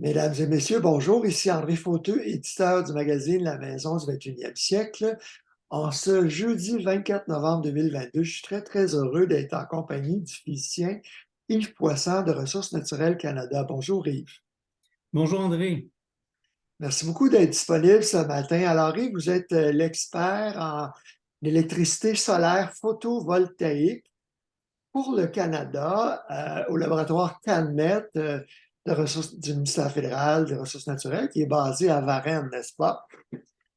Mesdames et messieurs, bonjour. Ici André Fauteux, éditeur du magazine La Maison du 21e siècle. En ce jeudi 24 novembre 2022, je suis très heureux d'être en compagnie du physicien Yves Poisson de Ressources naturelles Canada. Bonjour Yves. Bonjour André. Merci beaucoup d'être disponible ce matin. Alors Yves, vous êtes l'expert en électricité solaire photovoltaïque pour le Canada au laboratoire CanMet du ministère fédéral des Ressources naturelles qui est basé à Varennes, n'est-ce pas?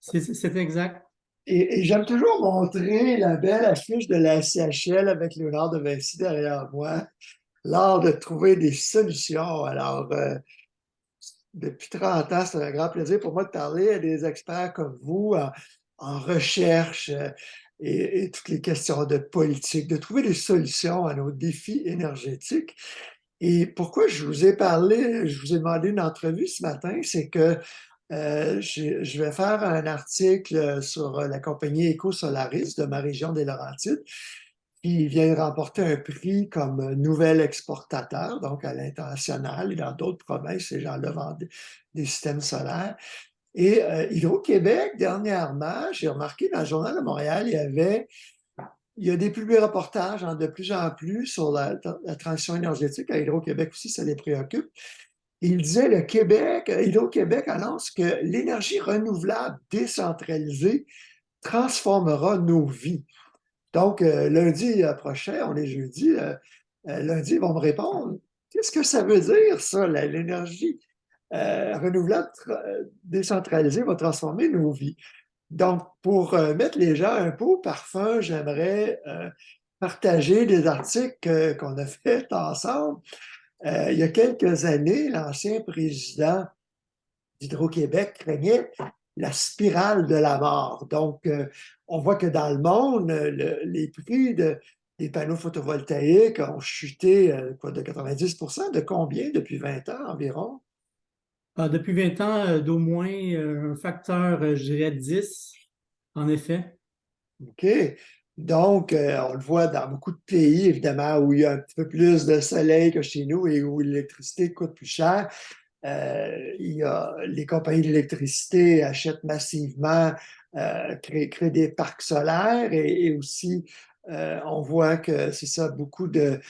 C'est exact. Et j'aime toujours montrer la belle affiche de la CHL avec Léonard de Vinci derrière moi, l'art de trouver des solutions. Alors, depuis 30 ans, c'est un grand plaisir pour moi de parler à des experts comme vous en recherche et toutes les questions de politique, de trouver des solutions à nos défis énergétiques. Et pourquoi je vous ai parlé, je vous ai demandé une entrevue ce matin, c'est que je vais faire un article sur la compagnie EcoSolaris de ma région des Laurentides, qui vient de remporter un prix comme nouvel exportateur, donc à l'international et dans d'autres provinces, ces gens-là vendent des systèmes solaires. Et Hydro-Québec, dernièrement, j'ai remarqué dans le Journal de Montréal, il y a des publics reportages de plus en plus sur la transition énergétique. À Hydro-Québec aussi, ça les préoccupe. Il disait le Québec, Hydro-Québec annonce que l'énergie renouvelable décentralisée transformera nos vies. Donc, lundi prochain, on est jeudi, lundi, ils vont me répondre. Qu'est-ce que ça veut dire, ça, l'énergie renouvelable décentralisée va transformer nos vies? Donc, pour mettre les gens un peu au parfum, j'aimerais partager des articles qu'on a faits ensemble. Il y a quelques années, l'ancien président d'Hydro-Québec craignait la spirale de la mort. Donc, on voit que dans le monde, les prix des panneaux photovoltaïques ont chuté de 90 de combien depuis 20 ans environ? Depuis 20 ans, d'au moins un facteur, je dirais 10, en effet. OK. Donc, on le voit dans beaucoup de pays, évidemment, où il y a un petit peu plus de soleil que chez nous et où l'électricité coûte plus cher. Les compagnies d'électricité achètent massivement, créent des parcs solaires et aussi, on voit que c'est ça, beaucoup de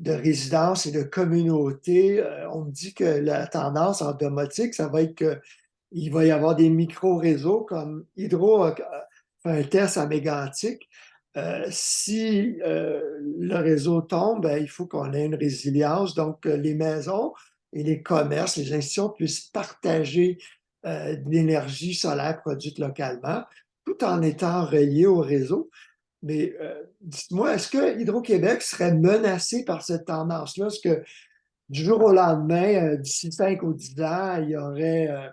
résidences et de communautés. On me dit que la tendance en domotique, ça va être qu'il va y avoir des micro-réseaux comme Hydro a fait un test à Mégantic. Si le réseau tombe, ben, il faut qu'on ait une résilience. Donc, les maisons et les commerces, les institutions puissent partager de l'énergie solaire produite localement, tout en étant reliés au réseau. Mais dites-moi, est-ce que Hydro-Québec serait menacé par cette tendance-là? Est-ce que du jour au lendemain, d'ici 5 ou 10 ans, il y aurait ne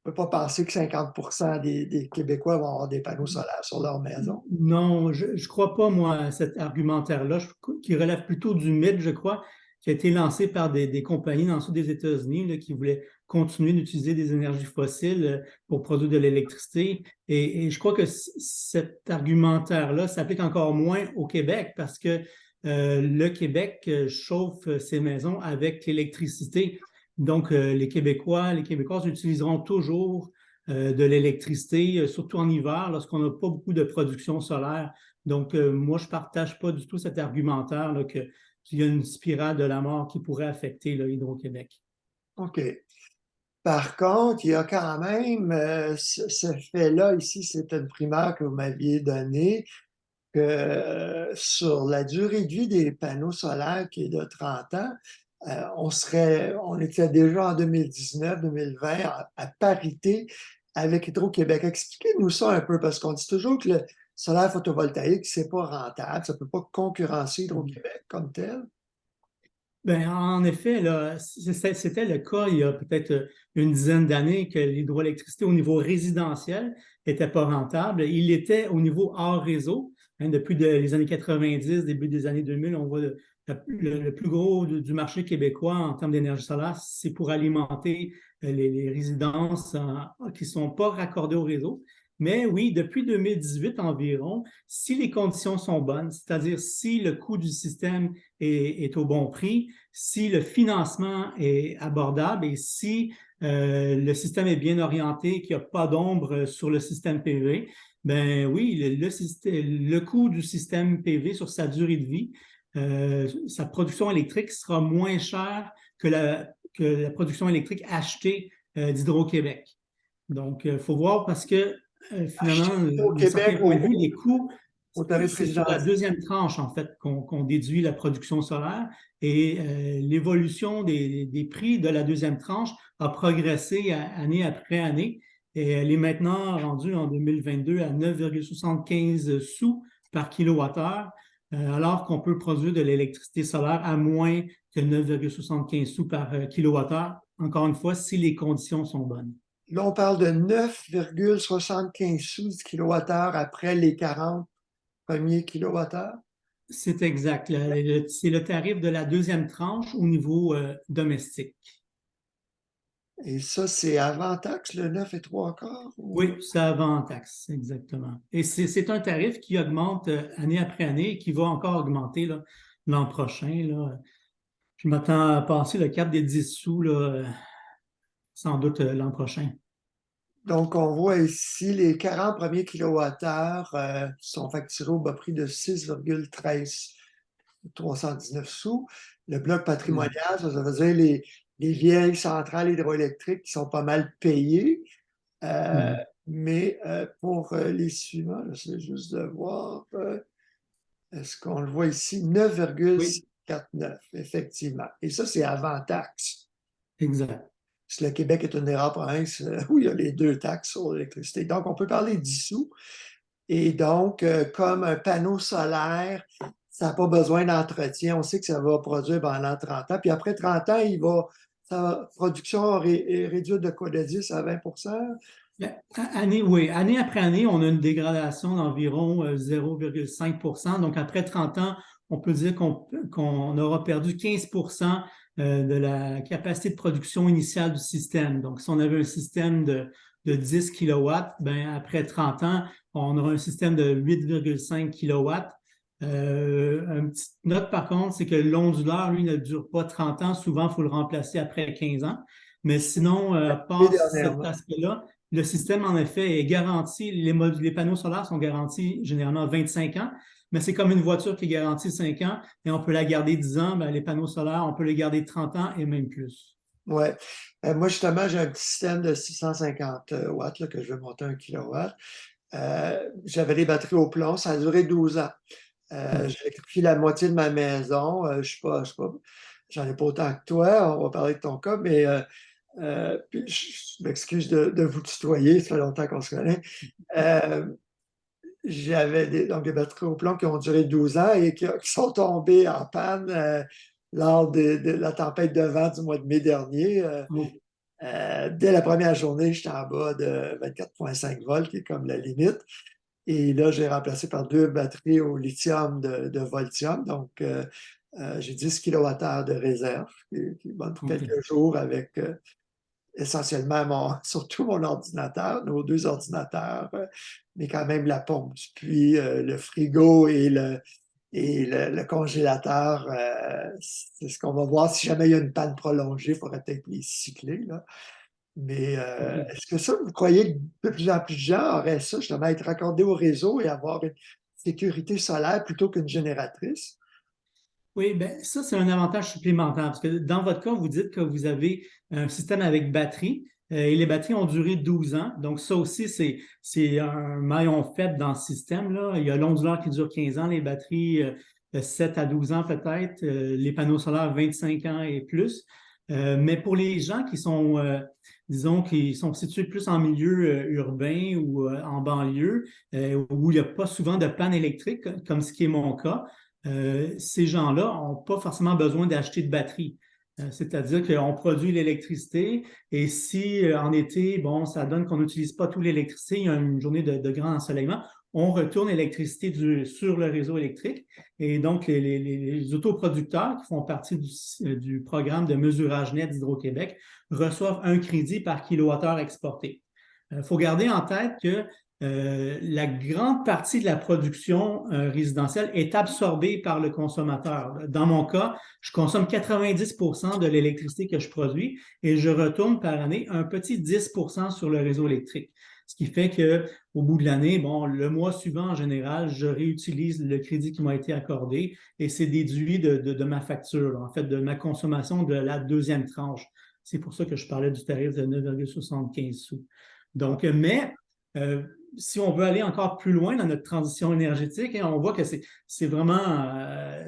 peut pas penser que 50 des Québécois vont avoir des panneaux solaires sur leur maison. Non, je ne crois pas, moi, à cet argumentaire-là, qui relève plutôt du mythe, je crois, qui a été lancé par des compagnies dans le sud des États-Unis là, qui voulaient continuer d'utiliser des énergies fossiles pour produire de l'électricité. Et je crois que cet argumentaire-là s'applique encore moins au Québec parce que le Québec chauffe ses maisons avec l'électricité. Donc, les Québécois, les Québécoises utiliseront toujours de l'électricité, surtout en hiver, lorsqu'on n'a pas beaucoup de production solaire. Donc, moi, je ne partage pas du tout cet argumentaire là, qu'il y a une spirale de la mort qui pourrait affecter Hydro-Québec. OK. Par contre, il y a quand même ce fait-là ici, c'est une primaire que vous m'aviez donnée, que sur la durée de vie des panneaux solaires qui est de 30 ans, on était déjà en 2019-2020 à parité avec Hydro-Québec. Expliquez-nous ça un peu, parce qu'on dit toujours que le solaire photovoltaïque, c'est pas rentable, ça peut pas concurrencer Hydro-Québec comme tel. Ben, en effet, là, c'était le cas il y a peut-être une dizaine d'années que l'hydroélectricité au niveau résidentiel n'était pas rentable. Il l'était au niveau hors réseau. Hein, depuis les années 90, début des années 2000, on voit le plus gros du marché québécois en termes d'énergie solaire, c'est pour alimenter les résidences qui ne sont pas raccordées au réseau. Mais oui, depuis 2018 environ, si les conditions sont bonnes, c'est-à-dire si le coût du système est au bon prix, si le financement est abordable et si le système est bien orienté, qu'il n'y a pas d'ombre sur le système PV, ben oui, le coût du système PV sur sa durée de vie, sa production électrique sera moins chère que la production électrique achetée d'Hydro-Québec. Donc, il faut voir parce que Acheter finalement, au d'un certain Québec point de vue, les coûts, au tarif c'est sur la résidentiel. deuxième tranche, en fait, qu'on déduit la production solaire et l'évolution des prix de la deuxième tranche a progressé année après année et elle est maintenant rendue en 2022 à 9,75 sous par kilowattheure, alors qu'on peut produire de l'électricité solaire à moins que 9,75 sous par kilowattheure, encore une fois, si les conditions sont bonnes. Là, on parle de 9,75 sous du kilowattheure après les 40 premiers kilowattheures. C'est exact. C'est le tarif de la deuxième tranche au niveau domestique. Et ça, c'est avant taxe, le 9 et 3 quarts? Oui, c'est avant taxe, exactement. Et c'est un tarif qui augmente année après année et qui va encore augmenter l'an prochain. Là. Je m'attends à passer le cap des 10 sous là, sans doute l'an prochain. Donc, on voit ici les 40 premiers kilowattheures sont facturés au bas prix de 6,13 319 sous. Le bloc patrimonial, ça veut dire les vieilles centrales hydroélectriques qui sont pas mal payées. Euh, Mhm. mais pour les suivants, j'essaie juste de voir, est-ce qu'on le voit ici? Oui, 9,49, effectivement. Et ça, c'est avant taxe. exact. Parce que le Québec est une des rares provinces où il y a les deux taxes sur l'électricité. Donc, on peut parler dissous. Et donc, comme un panneau solaire, ça n'a pas besoin d'entretien. On sait que ça va produire pendant 30 ans. Puis après 30 ans, sa production est réduite de quoi? De 10 à 20 Ben, oui, année après année, on a une dégradation d'environ 0,5 pour cent. Donc, après 30 ans, on peut dire qu'on aura perdu 15 de la capacité de production initiale du système. Donc, si on avait un système de 10 kilowatts, ben, après 30 ans, on aura un système de 8,5 kilowatts. Une petite note, par contre, c'est que l'onduleur, lui, ne dure pas 30 ans. Souvent, il faut le remplacer après 15 ans. Mais sinon, et par cet dernièrement. aspect-là, le système, en effet, est garanti. Les panneaux solaires sont garantis généralement 25 ans, mais c'est comme une voiture qui est garantie 5 ans et on peut la garder 10 ans. Ben, les panneaux solaires, on peut les garder 30 ans et même plus. Ouais. Moi, justement, j'ai un petit système de 650 watts là, que je vais monter 1 kilowatt. J'avais des batteries au plomb, ça a duré 12 ans. Hmm. J'ai électrifié la moitié de ma maison. J'en ai pas autant que toi, on va parler de ton cas, mais puis je m'excuse de vous tutoyer, ça fait longtemps qu'on se connaît. Euh, J'avais donc des batteries au plomb qui ont duré 12 ans et qui sont tombées en panne lors de la tempête de vent du mois de mai dernier. Oh, Dès la première journée, j'étais en bas de 24,5 volts, qui est comme la limite. Et là, j'ai remplacé par deux batteries au lithium de Voltium. Donc, j'ai 10 kWh de réserve, qui est bonne pour OK. quelques jours avec essentiellement surtout mon ordinateur, nos deux ordinateurs, mais quand même la pompe du puits, le frigo et le congélateur. C'est ce qu'on va voir. Si jamais il y a une panne prolongée, il faudrait peut-être les cycler, là. Mais OK. est-ce que ça, vous croyez que de plus en plus de gens auraient ça, justement, être raccordés au réseau et avoir une sécurité solaire plutôt qu'une génératrice? Oui, ben ça, c'est un avantage supplémentaire parce que dans votre cas, vous dites que vous avez un système avec batterie et les batteries ont duré 12 ans. Donc, ça aussi, c'est un maillon faible dans le système, là. Il y a l'onduleur qui dure 15 ans, les batteries 7 à 12 ans peut-être, les panneaux solaires 25 ans et plus. Mais pour les gens qui sont, disons, qui sont situés plus en milieu urbain ou en banlieue, où il n'y a pas souvent de panne électrique, comme ce qui est mon cas, ces gens-là n'ont pas forcément besoin d'acheter de batterie. C'est-à-dire qu'on produit l'électricité et si en été, bon, ça donne qu'on n'utilise pas toute l'électricité, il y a une journée de grand ensoleillement, on retourne l'électricité sur le réseau électrique et donc les autoproducteurs qui font partie du programme de mesurage net d'Hydro-Québec reçoivent un crédit par kilowattheure exporté. Il faut garder en tête que la grande partie de la production résidentielle est absorbée par le consommateur. Dans mon cas, je consomme 90% de l'électricité que je produis et je retourne par année un petit 10% sur le réseau électrique. Ce qui fait qu'au bout de l'année, bon, le mois suivant, en général, je réutilise le crédit qui m'a été accordé et c'est déduit de ma facture, en fait, de ma consommation de la deuxième tranche. C'est pour ça que je parlais du tarif de 9,75 sous. Donc, mais si on veut aller encore plus loin dans notre transition énergétique, hein, on voit que c'est vraiment,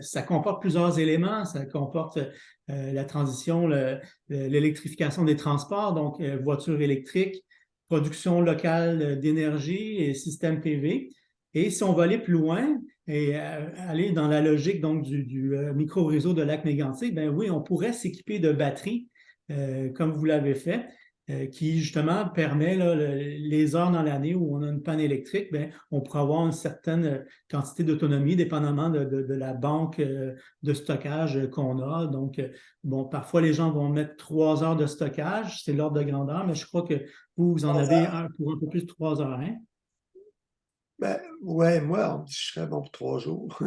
ça comporte plusieurs éléments. Ça comporte la transition, l'électrification des transports, donc voitures électriques, production locale d'énergie et système PV. Et si on veut aller plus loin et aller dans la logique donc du micro-réseau de lac mégantic, ben oui, on pourrait s'équiper de batteries comme vous l'avez fait qui justement permet là, les heures dans l'année où on a une panne électrique, bien, on pourrait avoir une certaine quantité d'autonomie dépendamment de la banque de stockage qu'on a. Donc, bon, parfois les gens vont mettre 3 heures de stockage, c'est l'ordre de grandeur, mais je crois que vous en avez un pour un peu plus de 3 heures. Hein? Ben, ouais, moi, je serais bon pour 3 jours.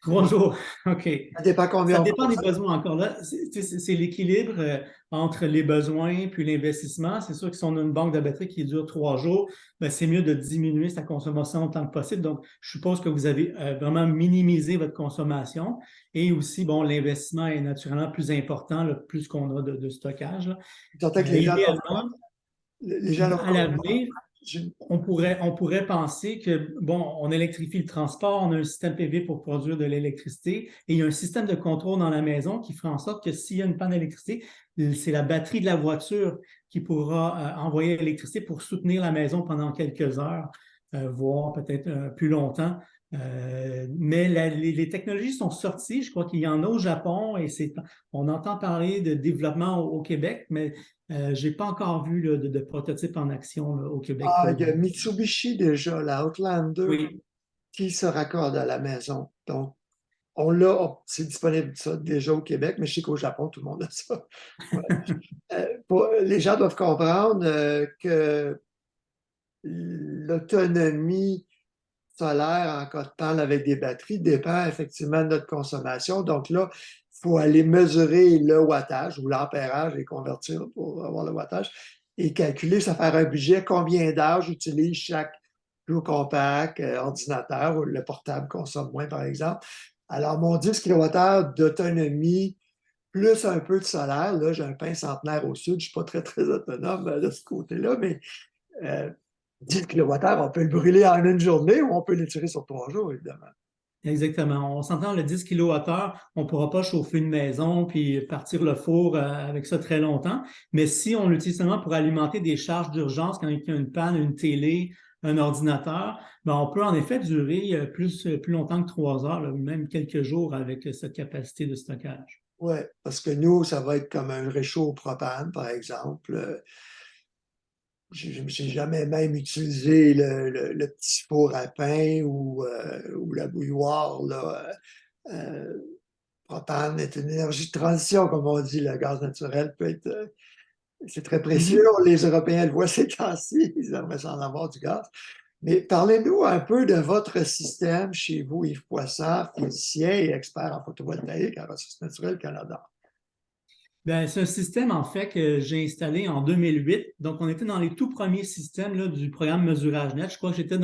3 jours, OK. Ça dépend Ça combien on dépend des consomme. besoins encore là. C'est l'équilibre entre les besoins puis l'investissement. C'est sûr que si on a une banque de batterie qui dure 3 jours, ben, c'est mieux de diminuer sa consommation autant que possible. Donc, je suppose que vous avez vraiment minimisé votre consommation et aussi, bon, l'investissement est naturellement plus important, là, plus qu'on a de stockage. Là. J'entends que Idéalement, les gens doivent à comprendre. l'avenir, on pourrait penser que, bon, on électrifie le transport, on a un système PV pour produire de l'électricité et il y a un système de contrôle dans la maison qui fera en sorte que s'il y a une panne d'électricité, c'est la batterie de la voiture qui pourra envoyer l'électricité pour soutenir la maison pendant quelques heures, voire peut-être plus longtemps. Mais les technologies sont sorties. Je crois qu'il y en a au Japon et on entend parler de développement au Québec, mais je n'ai pas encore vu là, de prototype en action là, au Québec Ah, pour il y a Mitsubishi déjà, la Outlander, Oui, qui se raccorde à la maison. Donc, c'est disponible ça déjà au Québec, mais je sais qu'au Japon, tout le monde a ça. Ouais. Les gens doivent comprendre que l'autonomie solaire en cas de panne avec des batteries dépend effectivement de notre consommation. Donc là, il faut aller mesurer le wattage ou l'ampérage et convertir pour avoir le wattage et calculer, ça faire un budget, combien d'heures j'utilise chaque plus compact, ordinateur ou le portable consomme moins, par exemple. Alors, mon 10 kWh d'autonomie plus un peu de solaire, là, j'ai un pain centenaire au sud, je ne suis pas très, très autonome de ce côté-là, mais 10 kWh, on peut le brûler en une journée ou on peut l'étirer sur 3 jours, évidemment. exactement. On s'entend le 10 kWh, on ne pourra pas chauffer une maison puis partir le four avec ça très longtemps. Mais si on l'utilise seulement pour alimenter des charges d'urgence quand il y a une panne, une télé, un ordinateur, ben on peut en effet durer plus longtemps que 3 heures, là, même quelques jours avec cette capacité de stockage. Oui, parce que nous, ça va être comme un réchaud au propane, par exemple. J'ai jamais même utilisé le petit four à pain ou la bouilloire, là. Propane est une énergie de transition, comme on dit. Le gaz naturel peut être, c'est très précieux. Mhm. Les Européens le voient ces temps-ci. Ils aimeraient s'en avoir du gaz. Mais parlez-nous un peu de votre système chez vous, Yves Poisson, physicien et expert en photovoltaïque à Ressources naturelles Canada. Ben, c'est un système, en fait, que j'ai installé en 2008. Donc, on était dans les tout premiers systèmes là, du programme Mesurage Net. Je crois que j'étais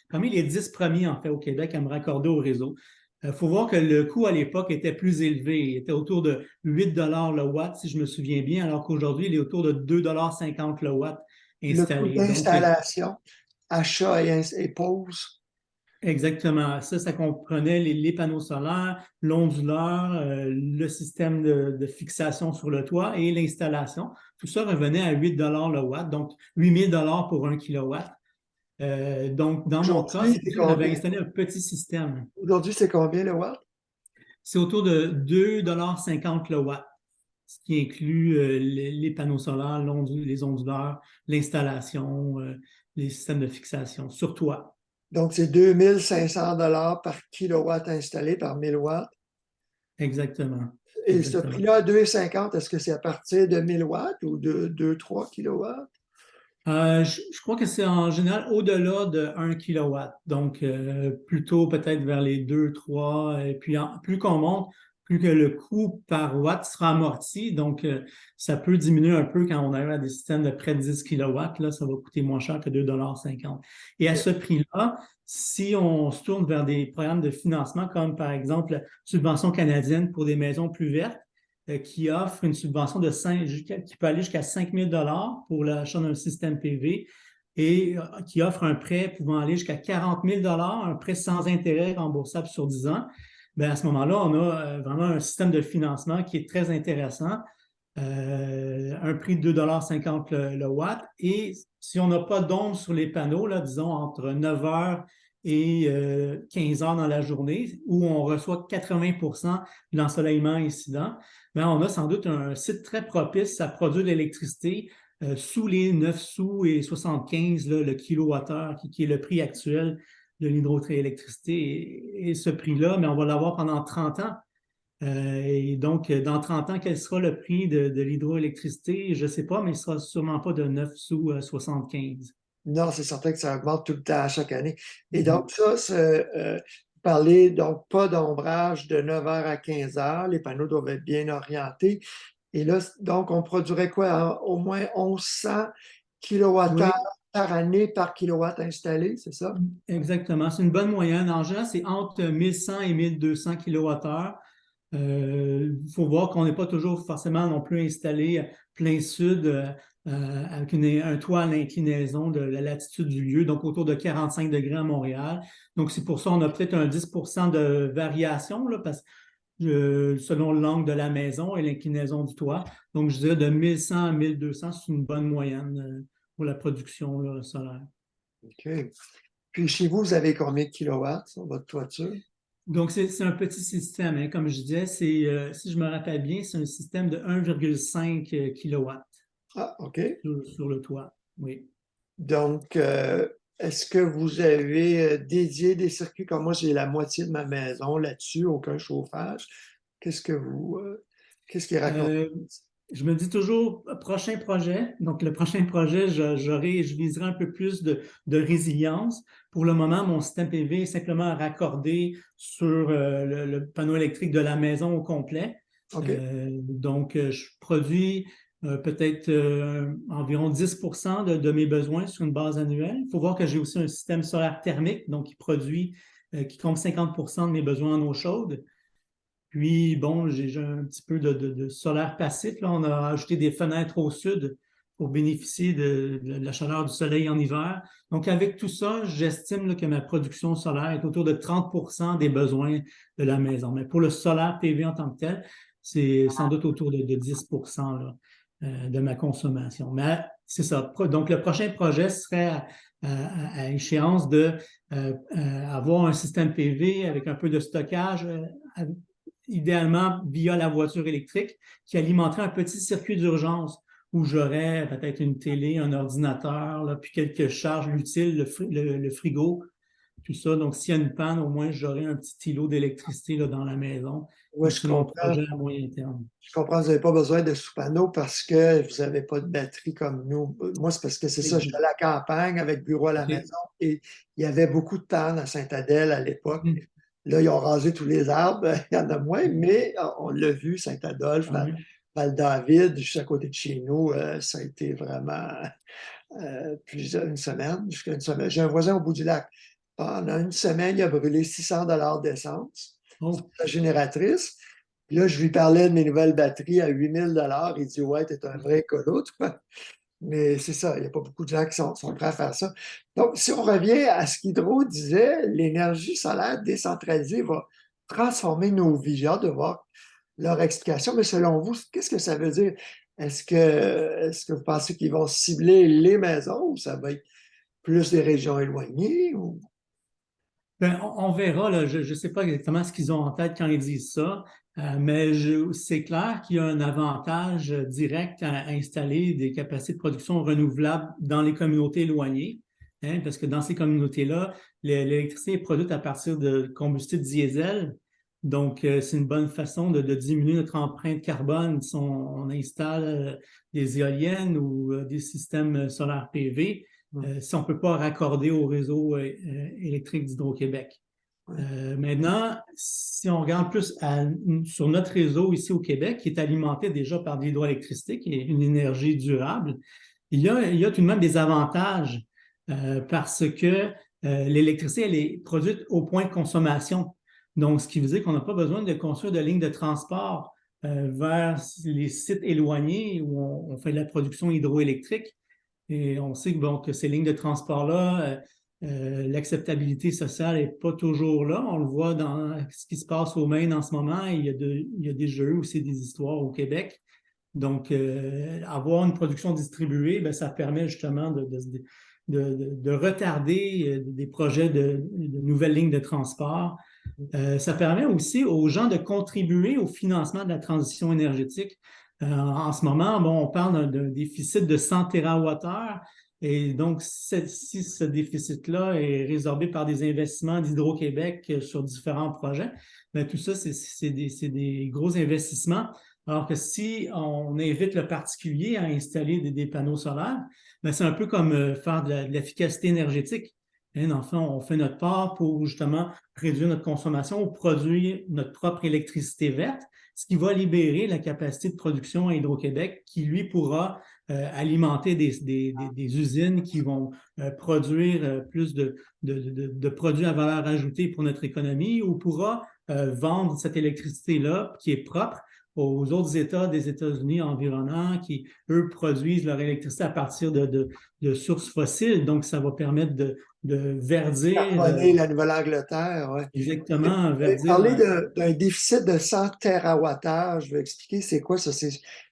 parmi les 10 premiers, en fait, au Québec à me raccorder au réseau. Il faut voir que le coût à l'époque était plus élevé. Il était autour de 8 le watt, si je me souviens bien, alors qu'aujourd'hui, il est autour de 2,50 le watt Le coût installé. Donc, d'installation, achat et pose. exactement. Ça comprenait les panneaux solaires, l'onduleur, le système de fixation sur le toit et l'installation. Tout ça revenait à 8 le watt, donc 8 000 pour 1 kilowatt. Donc, dans mon cas, Aujourd'hui, c'est pour c'est ça que j'avais combien? installé un petit système. Aujourd'hui, c'est combien le watt? C'est autour de 2,50 le watt, ce qui inclut les panneaux solaires, les onduleurs, l'installation, les systèmes de fixation sur toit. Donc, c'est 2500 $ par kilowatt installé par 1000 watts. Exactement. Et ce Exactement. prix-là, 2,50, est-ce que c'est à partir de 1000 watts ou de 2, 3 kilowatts? Je crois que c'est en général au-delà de 1 kilowatt. Donc, plutôt peut-être vers les 2, 3. Et puis, plus qu'on monte, plus que le coût par watt sera amorti. Donc, ça peut diminuer un peu quand on arrive à des systèmes de près de 10 kilowatts. Là, ça va coûter moins cher que 2,50 $. Et à ce prix-là, si on se tourne vers des programmes de financement comme par exemple la subvention canadienne pour des maisons plus vertes, qui offre une subvention de 5, qui peut aller jusqu'à 5 000 $ pour l'achat d'un système PV et qui offre un prêt pouvant aller jusqu'à 40 000 $, un prêt sans intérêt remboursable sur 10 ans. Bien, à ce moment-là, on a vraiment un système de financement qui est très intéressant. Un prix de 2,50 $ le watt. Et si on n'a pas d'ombre sur les panneaux, là, disons entre 9 heures et 15 heures dans la journée, où on reçoit 80% de l'ensoleillement incident, bien, on a sans doute un site très propice à produire de l'électricité sous les 9 sous et 75 là, le kilowattheure, qui est le prix actuel de l'hydroélectricité. Et ce prix-là, mais on va l'avoir pendant 30 ans. Et donc, dans 30 ans, quel sera le prix de l'hydroélectricité? Je ne sais pas, mais ce ne sera sûrement pas de 9 sous 75. Non, c'est certain que ça augmente tout le temps à chaque année. Et donc, ça, parler, donc, pas d'ombrage de 9 heures à 15 heures. Les panneaux doivent être bien orientés. Et là, donc, on produirait quoi? Au moins 1100 kilowattheures Oui, par année par kilowatt installé, c'est ça? exactement. C'est une bonne moyenne. En général, c'est entre 1100 et 1200 kWh. Il faut voir qu'on n'est pas toujours forcément non plus installé plein sud avec un toit à l'inclinaison de la latitude du lieu, donc autour de 45 degrés à Montréal. Donc, c'est pour ça qu'on a peut-être un 10% de variation, là, parce que selon l'angle de la maison et l'inclinaison du toit. Donc, je dirais de 1100 à 1200, c'est une bonne moyenne pour la production là, solaire. OK. Puis chez vous, vous avez combien de kilowatts sur votre toiture? Donc, c'est un petit système, hein. Comme je disais, si je me rappelle bien, c'est un système de 1,5 kW Ah, OK. sur le toit. Oui. Donc, est-ce que vous avez dédié des circuits comme moi, j'ai la moitié de ma maison là-dessus, aucun chauffage? Qu'est-ce qui raconte? Euh, je me dis toujours, prochain projet. Donc, le prochain projet, je viserai un peu plus de résilience. Pour le moment, mon système PV est simplement raccordé sur le panneau électrique de la maison au complet. OK. Donc, je produis peut-être environ 10% de mes besoins sur une base annuelle. Il faut voir que j'ai aussi un système solaire thermique, donc qui compte 50% de mes besoins en eau chaude. Puis, bon, j'ai un petit peu de solaire passif. Là, on a ajouté des fenêtres au sud pour bénéficier de la chaleur du soleil en hiver. Donc, avec tout ça, j'estime que ma production solaire est autour de 30% des besoins de la maison. Mais pour le solaire PV en tant que tel, c'est sans doute autour de 10% là, de ma consommation. Mais c'est ça. Donc, le prochain projet serait à échéance de avoir un système PV avec un peu de stockage idéalement via la voiture électrique, qui alimenterait un petit circuit d'urgence où j'aurais peut-être une télé, un ordinateur, là, puis quelques charges utiles, le frigo, tout ça. Donc, s'il y a une panne, au moins, j'aurai un petit îlot d'électricité là, dans la maison. Oui, Donc, je c'est mon comprends. projet à moyen terme. Je comprends, vous n'avez pas besoin de sous-panneaux parce que vous n'avez pas de batterie comme nous. Moi, c'est parce que c'est ça, j'étais à la campagne avec bureau à la OK. maison et il y avait beaucoup de pannes à Sainte-Adèle à l'époque. Mhm. Là, ils ont rasé tous les arbres, il y en a moins, mais on l'a vu, Saint-Adolphe, Ah oui. Val-David, juste à côté de chez nous, ça a été vraiment une semaine, jusqu'à une semaine. J'ai un voisin au bout du lac. Pendant une semaine, il a brûlé 600 $ d'essence sur Oh. la génératrice. Puis là, je lui parlais de mes nouvelles batteries à 8 000 $. Il dit, ouais, t'es un vrai écolo, toi. Mais c'est ça, il n'y a pas beaucoup de gens qui sont prêts à faire ça. Donc, si on revient à ce qu'Hydro disait, l'énergie solaire décentralisée va transformer nos vies. J'ai hâte de voir leur explication. Mais selon vous, qu'est-ce que ça veut dire? Est-ce que vous pensez qu'ils vont cibler les maisons ou ça va être plus des régions éloignées? Ben, on verra, là. Je ne sais pas exactement ce qu'ils ont en tête quand ils disent ça, mais c'est clair qu'il y a un avantage direct à installer des capacités de production renouvelables dans les communautés éloignées, hein, parce que dans ces communautés-là, l'électricité est produite à partir de combustible diesel. Donc, c'est une bonne façon de diminuer notre empreinte carbone si on installe des éoliennes ou des systèmes solaires PV, si on ne peut pas raccorder au réseau électrique d'Hydro-Québec. Maintenant, si on regarde plus sur notre réseau ici au Québec, qui est alimenté déjà par de l'hydroélectricité, qui est une énergie durable, il y a tout de même des avantages parce que l'électricité, elle est produite au point de consommation. Donc, ce qui veut dire qu'on n'a pas besoin de construire de lignes de transport vers les sites éloignés où on fait de la production hydroélectrique. Et on sait que, bon, que ces lignes de transport-là, l'acceptabilité sociale n'est pas toujours là. On le voit dans ce qui se passe au Maine en ce moment. Il y a des jeux aussi, des histoires au Québec. Donc, avoir une production distribuée, bien, ça permet justement de retarder des projets de nouvelles lignes de transport. Ça permet aussi aux gens de contribuer au financement de la transition énergétique. En ce moment, bon, on parle d'un déficit de 100 TWh. Et donc, si ce déficit-là est résorbé par des investissements d'Hydro-Québec sur différents projets, bien, tout ça, c'est des gros investissements. Alors que si on invite le particulier à installer des panneaux solaires, bien, c'est un peu comme faire de l'efficacité énergétique. Hein, dans le fond, on fait notre part pour justement réduire notre consommation ou produire notre propre électricité verte, ce qui va libérer la capacité de production à Hydro-Québec qui, lui, pourra alimenter des usines qui vont produire plus de produits à valeur ajoutée pour notre économie ou pourra vendre cette électricité-là qui est propre aux autres États des États-Unis environnants qui, eux, produisent leur électricité à partir de sources fossiles. Donc, ça va permettre de verdir. Carboner la Nouvelle-Angleterre, oui. Exactement, Parler verdir. d'un déficit de 100 TWh, je vais expliquer c'est quoi ça, c'est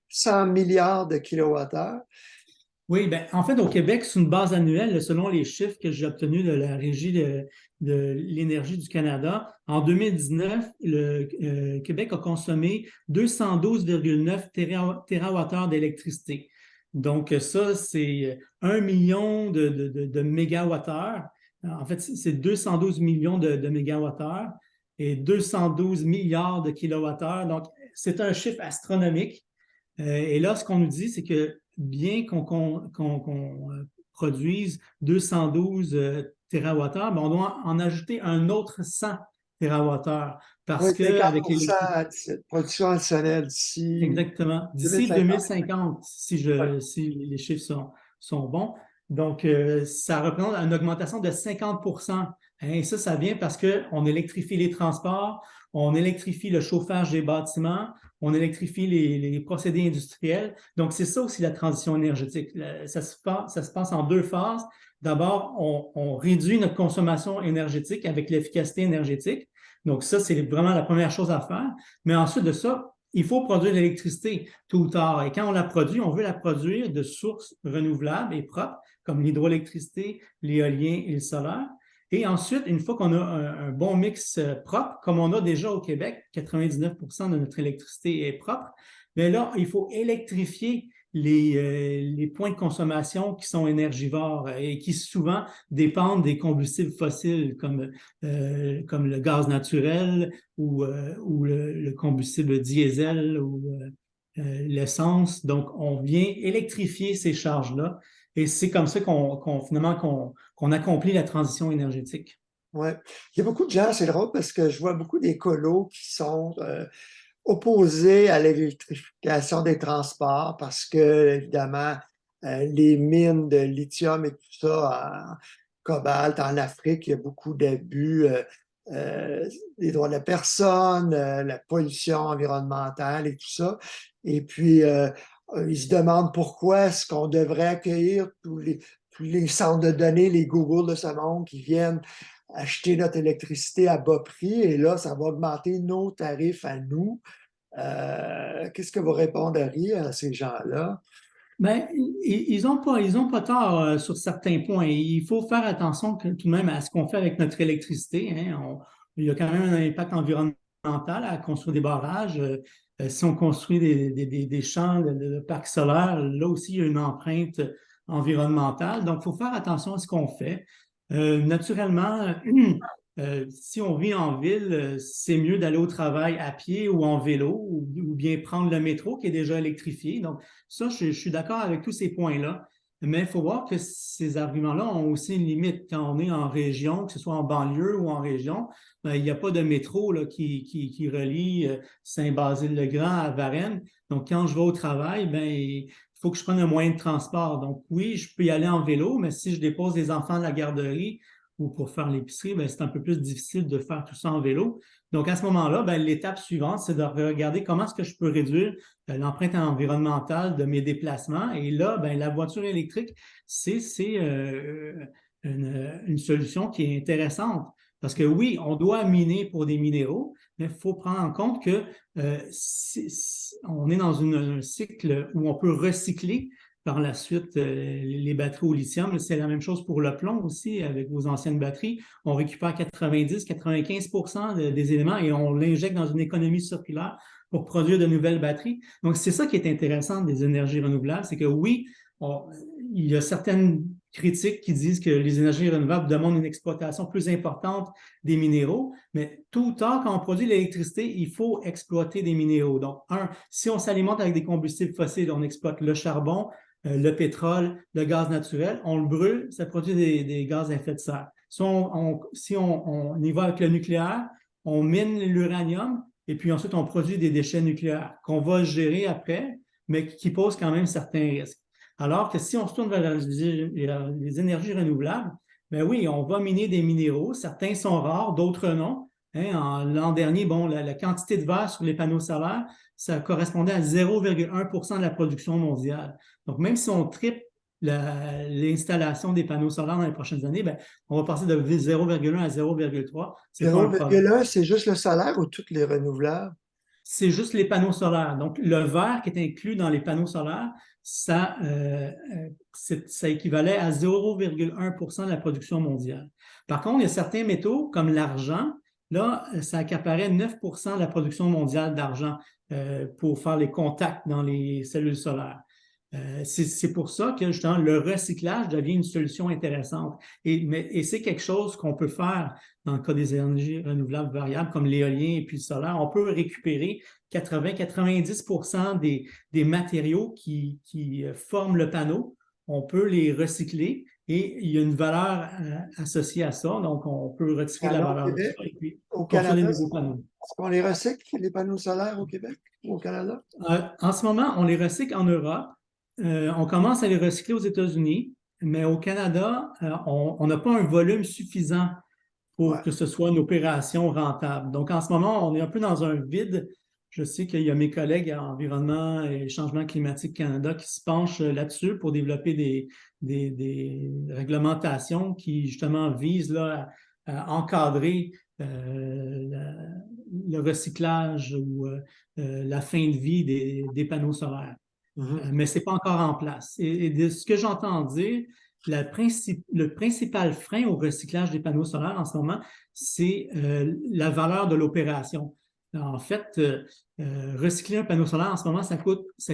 100 milliards de kilowattheures. Oui, ben, en fait, au Québec, c'est une base annuelle, selon les chiffres que j'ai obtenus de la Régie de l'énergie du Canada. En 2019, le Québec a consommé 212,9 TWh d'électricité. Donc, ça, c'est 1 million de mégawattheures. En fait, c'est 212 millions de mégawattheures et 212 milliards de kilowattheures. Donc, c'est un chiffre astronomique. Et là, ce qu'on nous dit, c'est que bien qu'on produise 212 TWh, ben on doit en ajouter un autre 100 TWh Oui, parce que avec 50% l'électricité, de production additionnelle d'ici exactement, d'ici 2050. 2050, si les chiffres sont bons. Donc, ça représente une augmentation de 50%. Et ça vient parce qu'on électrifie les transports, on électrifie le chauffage des bâtiments, on électrifie les procédés industriels. Donc, c'est ça aussi la transition énergétique. Ça se passe en deux phases. D'abord, on réduit notre consommation énergétique avec l'efficacité énergétique. Donc, ça, c'est vraiment la première chose à faire. Mais ensuite de ça, il faut produire de l'électricité tôt ou tard. Et quand on la produit, on veut la produire de sources renouvelables et propres, comme l'hydroélectricité, l'éolien et le solaire. Et ensuite, une fois qu'on a un bon mix propre, comme on a déjà au Québec, 99% de notre électricité est propre, mais là, il faut électrifier les points de consommation qui sont énergivores et qui souvent dépendent des combustibles fossiles comme le gaz naturel ou le combustible diesel ou l'essence. Donc, on vient électrifier ces charges-là et c'est comme ça finalement qu'on accomplit la transition énergétique. Ouais. Il y a beaucoup de gens, c'est drôle parce que je vois beaucoup d'écolos qui sont opposés à l'électrification des transports parce que, évidemment, les mines de lithium et tout ça, en cobalt, en Afrique, il y a beaucoup d'abus des droits de la personne, la pollution environnementale et tout ça. Et puis, ils se demandent pourquoi est-ce qu'on devrait accueillir tous les centres de données, les Google de ce monde qui viennent acheter notre électricité à bas prix et là, ça va augmenter nos tarifs à nous. Qu'est-ce que vous répondriez à ces gens-là? Ben, ils ont pas tort sur certains points. Il faut faire attention tout de même à ce qu'on fait avec notre électricité. Hein. Il y a quand même un impact environnemental à construire des barrages. Si on construit des champs de parcs solaires, là aussi, il y a une empreinte environnementale. Donc, il faut faire attention à ce qu'on fait. Naturellement, si on vit en ville, c'est mieux d'aller au travail à pied ou en vélo ou bien prendre le métro qui est déjà électrifié. Donc, ça, je suis d'accord avec tous ces points-là. Mais il faut voir que ces arguments-là ont aussi une limite. Quand on est en région, que ce soit en banlieue ou en région, ben, il n'y a pas de métro là, qui relie Saint-Basile-le-Grand à Varennes. Donc, quand je vais au travail, ben, il faut que je prenne un moyen de transport. Donc, oui, je peux y aller en vélo, mais si je dépose les enfants à la garderie ou pour faire l'épicerie, ben, c'est un peu plus difficile de faire tout ça en vélo. Donc, à ce moment-là, ben, l'étape suivante, c'est de regarder comment est-ce que je peux réduire l'empreinte environnementale de mes déplacements. Et là, ben, la voiture électrique, c'est une solution qui est intéressante. Parce que oui, on doit miner pour des minéraux, mais il faut prendre en compte que on est dans un cycle où on peut recycler par la suite les batteries au lithium. C'est la même chose pour le plomb aussi, avec vos anciennes batteries. On récupère 90-95% des éléments et on l'injecte dans une économie circulaire pour produire de nouvelles batteries. Donc, c'est ça qui est intéressant des énergies renouvelables, c'est que oui, il y a certaines critiques qui disent que les énergies renouvelables demandent une exploitation plus importante des minéraux, mais tout le temps, quand on produit l'électricité, il faut exploiter des minéraux. Donc, si on s'alimente avec des combustibles fossiles, on exploite le charbon, le pétrole, le gaz naturel, on le brûle, ça produit des gaz à effet de serre. Si on y va avec le nucléaire, on mine l'uranium et puis ensuite on produit des déchets nucléaires qu'on va gérer après, mais qui posent quand même certains risques. Alors que si on se tourne vers les énergies renouvelables, ben oui, on va miner des minéraux. Certains sont rares, d'autres non. Hein, l'an dernier, bon, la quantité de verre sur les panneaux solaires, ça correspondait à 0,1% de la production mondiale. Donc, même si on triple l'installation des panneaux solaires dans les prochaines années, ben, on va passer de 0,1 à 0,3. C'est pas un problème. 0,1, c'est juste le solaire ou toutes les renouvelables? C'est juste les panneaux solaires. Donc, le verre qui est inclus dans les panneaux solaires, ça équivalait à 0,1% de la production mondiale. Par contre, il y a certains métaux, comme l'argent, là, ça accaparait 9% de la production mondiale d'argent pour faire les contacts dans les cellules solaires. C'est pour ça que justement le recyclage devient une solution intéressante. Et c'est quelque chose qu'on peut faire dans le cas des énergies renouvelables variables comme l'éolien et puis le solaire. On peut récupérer 80-90% des matériaux qui forment le panneau. On peut les recycler et il y a une valeur associée à ça. Donc, on peut retirer la valeur de ça et puis Au construire des Canada, nouveaux panneaux. est-ce qu'on les recycle, les panneaux solaires au Québec ou au Canada? En ce moment, on les recycle en Europe. On commence à les recycler aux États-Unis, mais au Canada, on n'a pas un volume suffisant pour Ouais. que ce soit une opération rentable. Donc, en ce moment, on est un peu dans un vide. Je sais qu'il y a mes collègues à Environnement et Changement climatique Canada qui se penchent là-dessus pour développer des réglementations qui, justement, visent là, à encadrer le recyclage ou la fin de vie des panneaux solaires. Mais ce n'est pas encore en place. Et de ce que j'entends dire, le principal frein au recyclage des panneaux solaires en ce moment, c'est la valeur de l'opération. En fait, recycler un panneau solaire en ce moment, ça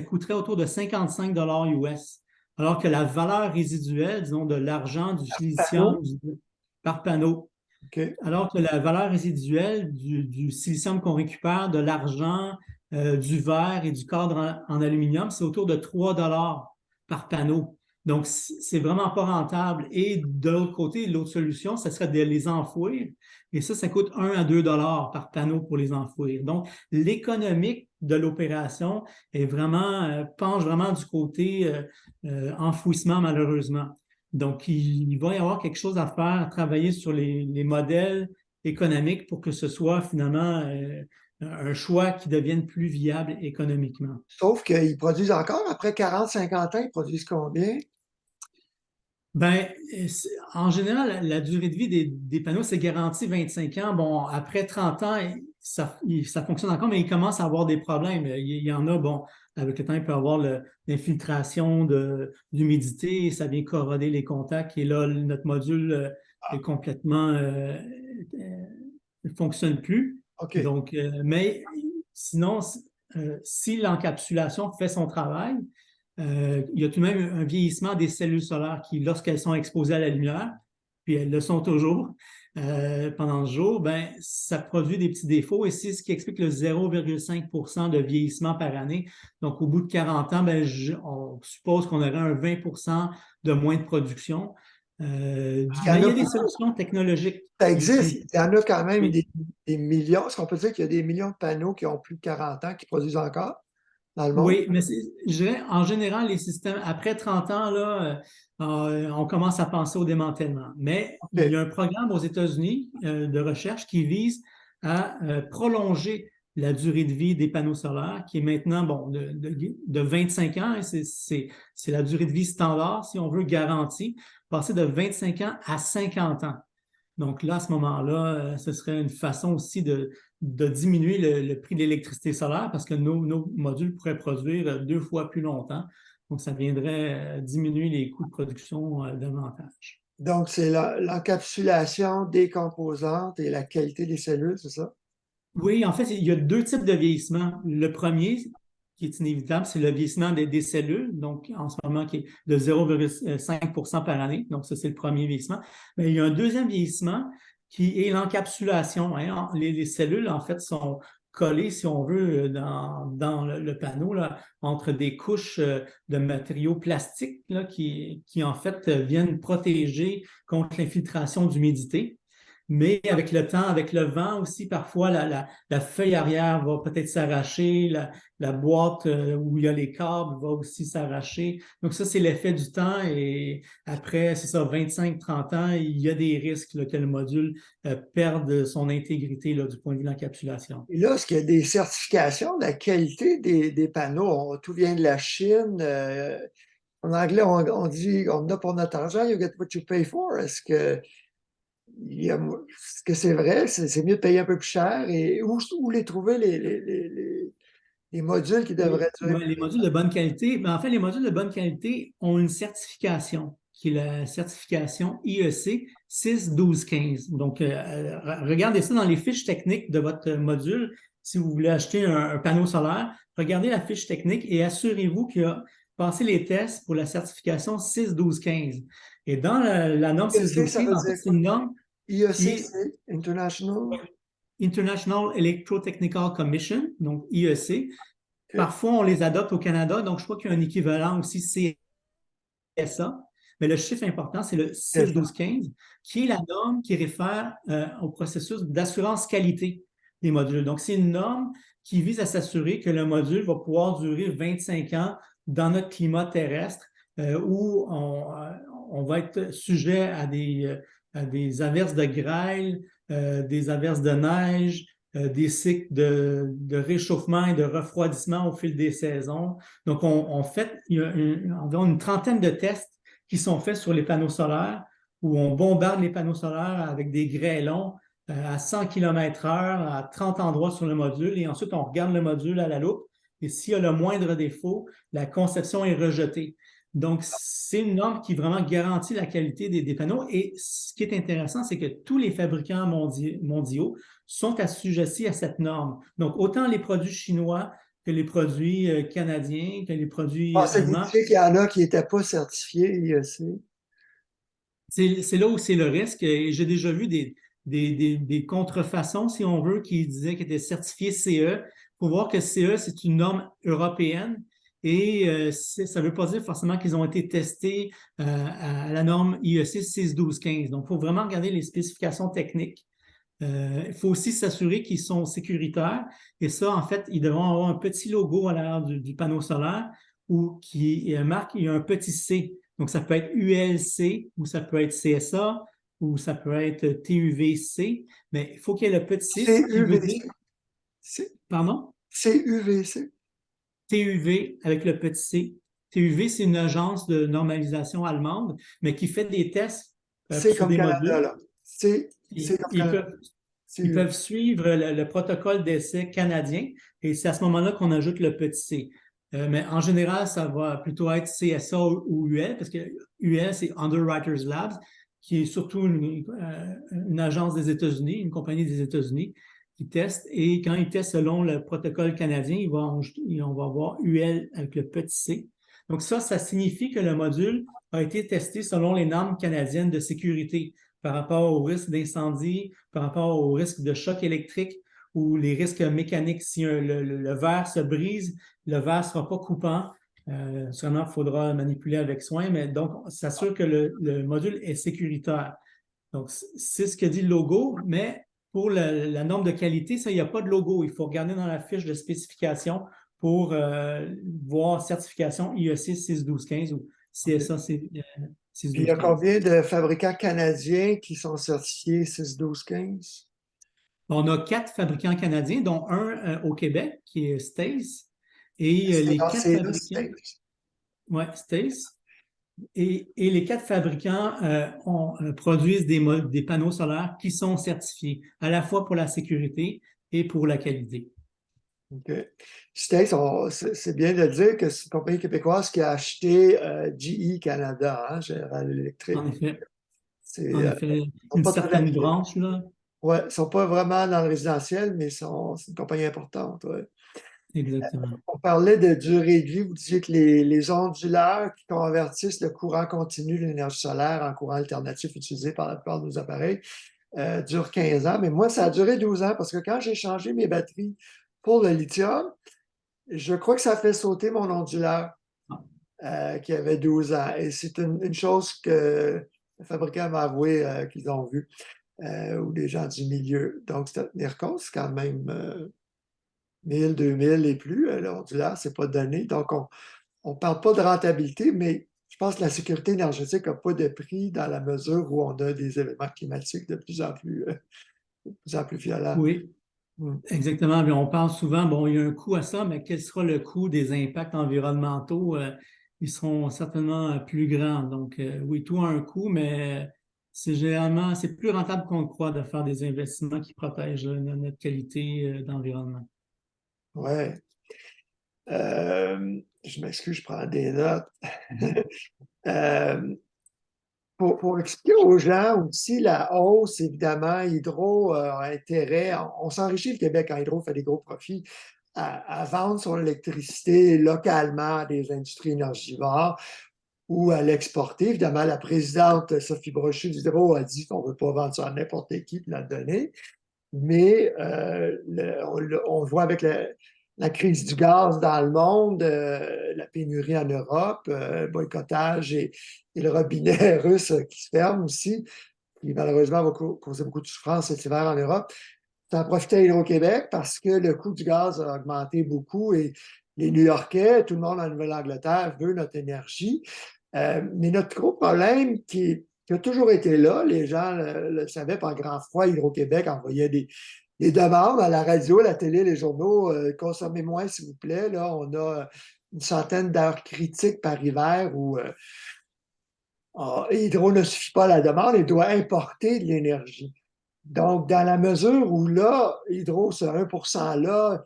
coûterait autour de 55 US, alors que la valeur résiduelle, disons, de l'argent, du silicium par panneau, OK. alors que la valeur résiduelle du silicium qu'on récupère, de l'argent, du verre et du cadre en aluminium, c'est autour de 3 par panneau. Donc, c'est vraiment pas rentable. Et de l'autre côté, l'autre solution, ce serait de les enfouir. Et ça coûte 1 à 2 par panneau pour les enfouir. Donc, l'économique de l'opération penche vraiment du côté enfouissement, malheureusement. Donc, il va y avoir quelque chose à faire, à travailler sur les modèles économiques pour que ce soit finalement un choix qui devienne plus viable économiquement. Sauf qu'ils produisent encore, après 40-50 ans, ils produisent combien? Ben, en général, la durée de vie des panneaux, c'est garanti 25 ans. Bon, après 30 ans, ça fonctionne encore, mais il commence à avoir des problèmes. Il y en a, bon, avec le temps, il peut y avoir l'infiltration d'humidité, ça vient corroder les contacts. Et là, notre module est complètement ne fonctionne plus. OK. Donc, mais sinon, si l'encapsulation fait son travail, il y a tout de même un vieillissement des cellules solaires qui, lorsqu'elles sont exposées à la lumière, puis elles le sont toujours, pendant le jour, ben, ça produit des petits défauts et c'est ce qui explique le 0,5 % de vieillissement par année. Donc, au bout de 40 ans, ben, on suppose qu'on aurait un 20 % de moins de production. Parce qu'il y Mais en il y a a des beaucoup, solutions technologiques ça existe. Il y en a quand même oui. des millions. Est-ce qu'on peut dire qu'il y a des millions de panneaux qui ont plus de 40 ans qui produisent encore dans le monde? Oui, mais je dirais, en général, les systèmes, après 30 ans, là, on commence à penser au démantèlement. Mais il y OK. a un programme aux États-Unis de recherche qui vise à prolonger la durée de vie des panneaux solaires, qui est maintenant bon, de 25 ans. Et c'est la durée de vie standard, si on veut, garantie, passer de 25 ans à 50 ans. Donc là, à ce moment-là, ce serait une façon aussi de diminuer le prix de l'électricité solaire parce que nos modules pourraient produire 2 fois plus longtemps. Donc, ça viendrait diminuer les coûts de production davantage. Donc, c'est l'encapsulation des composantes et la qualité des cellules, c'est ça? Oui, en fait, il y a 2 types de vieillissement. Le premier, qui est inévitable, c'est le vieillissement des cellules, donc en ce moment qui est de 0,5 % par année. Donc, ça, c'est le premier vieillissement. Mais il y a un deuxième vieillissement qui est l'encapsulation, hein. Les cellules, en fait, sont collées, si on veut, dans le panneau, là, entre des couches de matériaux plastiques là, qui, en fait, viennent protéger contre l'infiltration d'humidité. Mais avec le temps, avec le vent aussi, parfois la feuille arrière va peut-être s'arracher, la boîte où il y a les câbles va aussi s'arracher. Donc ça, c'est l'effet du temps et après, c'est ça, 25-30 ans, il y a des risques là, que le module perde son intégrité là, du point de vue de l'encapsulation. Et là, est-ce qu'il y a des certifications de la qualité des panneaux? Tout vient de la Chine. En anglais, on dit on a pour notre argent, you get what you pay for. Est-ce que c'est vrai? C'est mieux de payer un peu plus cher? Et où les trouver les modules qui devraient durer Les plus modules de bonne qualité, ben, en fait, les modules de bonne qualité ont une certification qui est la certification IEC 61215. Donc, regardez ça dans les fiches techniques de votre module. Si vous voulez acheter un panneau solaire, regardez la fiche technique et assurez-vous qu'il a passé les tests pour la certification 61215. Et dans la norme IEC, ça 61215, veut en fait, dire c'est quoi? une norme qui IEC, est c'est International. International Electrotechnical Commission, donc IEC. OK. Parfois, on les adopte au Canada, donc je crois qu'il y a un équivalent aussi CSA. Mais le chiffre important, c'est le C'est ça. 61215, qui est la norme qui réfère au processus d'assurance qualité des modules. Donc, c'est une norme qui vise à s'assurer que le module va pouvoir durer 25 ans dans notre climat terrestre, où on va être sujet à des averses de grêle, des averses de neige, des cycles de réchauffement et de refroidissement au fil des saisons. Donc, on fait il y a environ une trentaine de tests qui sont faits sur les panneaux solaires où on bombarde les panneaux solaires avec des grêlons à 100 km/h à 30 endroits sur le module et ensuite on regarde le module à la loupe et s'il y a le moindre défaut, la conception est rejetée. Donc, c'est une norme qui vraiment garantit la qualité des panneaux. Et ce qui est intéressant, c'est que tous les fabricants mondiaux sont assujettis à cette norme. Donc, autant les produits chinois que les produits canadiens, que les Je produits pensais que vous allemands. disiez qu'il y en a qui n'étaient pas certifiés IEC. C'est là où c'est le risque. Et j'ai déjà vu des contrefaçons, si on veut, qui disaient qu'ils étaient certifiés CE. Il faut voir que CE, c'est une norme européenne et ça ne veut pas dire forcément qu'ils ont été testés à la norme IEC 61215. Donc, il faut vraiment regarder les spécifications techniques. Il faut aussi s'assurer qu'ils sont sécuritaires. Et ça, en fait, ils devront avoir un petit logo à l'arrière du panneau solaire ou qui marque, il y a un petit C. Donc, ça peut être ULC ou ça peut être CSA ou ça peut être TUVC, mais il faut qu'il y ait le petit C, ce qui veut dire, CUVC. C- pardon, CUVC. TUV avec le petit C. TUV, c'est une agence de normalisation allemande, mais qui fait des tests C'est sur comme des Canada, modules. là. C'est Ils, comme ils Canada. peuvent Ils CU. peuvent suivre le protocole d'essai canadien et c'est à ce moment-là qu'on ajoute le petit C. Mais en général, ça va plutôt être CSA ou UL, parce que UL, c'est Underwriters Labs, qui est surtout une agence des États-Unis, une compagnie des États-Unis qui teste. Et quand ils testent selon le protocole canadien, on va avoir UL avec le petit C. Donc ça signifie que le module a été testé selon les normes canadiennes de sécurité. par rapport au risque d'incendie, par rapport au risque de choc électrique ou les risques mécaniques. Si le verre se brise, le verre ne sera pas coupant. Sûrement, il faudra manipuler avec soin, mais donc, s'assure que le module est sécuritaire. Donc, c'est ce que dit le logo, mais pour la norme de qualité, ça, il n'y a pas de logo. Il faut regarder dans la fiche de spécification pour voir certification IEC 61215 ou CSA Puis il y a 61215. combien de fabricants canadiens qui sont certifiés 61215? On a 4 fabricants canadiens, dont un au Québec, qui est Stace. Et C'est les 4 ACE fabricants, States. ouais, Stace. Et les 4 fabricants produisent des panneaux solaires qui sont certifiés, à la fois pour la sécurité et pour la qualité. OK. States, c'est bien de dire que c'est une compagnie québécoise qui a acheté GE Canada, hein, General Electric. En effet, C'est, en effet, sont une pas très certaine actifs. branche, là. Ouais, ils ne sont pas vraiment dans le résidentiel, mais c'est une compagnie importante. Ouais. Exactement. On parlait de durée de vie. Vous disiez que les onduleurs qui convertissent le courant continu de l'énergie solaire en courant alternatif utilisé par la plupart de nos appareils durent 15 ans. Mais moi, ça a duré 12 ans parce que quand j'ai changé mes batteries pour le lithium, je crois que ça fait sauter mon onduleur qui avait 12 ans. Et c'est une chose que le fabricant m'a avoué qu'ils ont vu ou des gens du milieu. Donc, c'est à tenir compte. C'est quand même 1000, 2000 et plus. L'onduleur, c'est pas donné. Donc, on ne parle pas de rentabilité, mais je pense que la sécurité énergétique n'a pas de prix dans la mesure où on a des événements climatiques de plus en plus violents. Oui, Mm. exactement. Bien, on parle souvent, bon, il y a un coût à ça, mais quel sera le coût des impacts environnementaux? Ils seront certainement plus grands. Donc, oui, tout a un coût, mais c'est plus rentable qu'on le croit de faire des investissements qui protègent notre qualité d'environnement. Ouais. Je m'excuse, je prends des notes. Euh, pour expliquer aux gens aussi la hausse, évidemment, Hydro a intérêt, on s'enrichit le Québec quand Hydro fait des gros profits à vendre son électricité localement à des industries énergivores ou à l'exporter. Évidemment, la présidente Sophie Brochu d'Hydro a dit qu'on ne veut pas vendre ça à n'importe qui pour la donner. Mais on voit avec la crise du gaz dans le monde, la pénurie en Europe, boycottage et le robinet russe qui se ferme aussi, qui malheureusement va causer beaucoup de souffrance cet hiver en Europe. Ça a profité à Hydro-Québec parce que le coût du gaz a augmenté beaucoup et les New-Yorkais, tout le monde en Nouvelle-Angleterre veut notre énergie. Mais notre gros problème qui a toujours été là, les gens le savaient par grand froid, Hydro-Québec envoyait des demandes à la radio, à la télé, les journaux, consommez moins s'il vous plaît. Là, on a une centaine d'heures critiques par hiver où Hydro ne suffit pas à la demande et doit importer de l'énergie. Donc, dans la mesure où là, Hydro, ce 1%-là,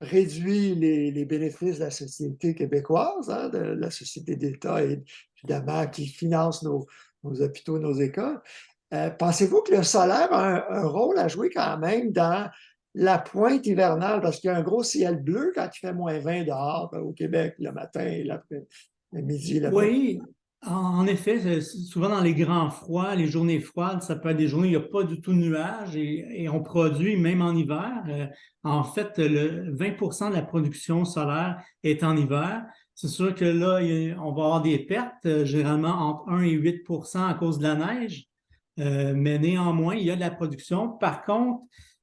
réduit les bénéfices de la société québécoise, hein, de la société d'État, évidemment, qui finance nos hôpitaux, nos écoles. Pensez-vous que le solaire a un rôle à jouer quand même dans la pointe hivernale? Parce qu'il y a un gros ciel bleu quand il fait -20 dehors au Québec le matin, le midi, l'après-midi. Oui, en effet, souvent dans les grands froids, les journées froides, ça peut être des journées où il n'y a pas du tout de nuages et on produit même en hiver. En fait, le 20 de la production solaire est en hiver. C'est sûr que là, on va avoir des pertes, généralement entre 1 et 8 à cause de la neige. Mais néanmoins, il y a de la production. Par contre,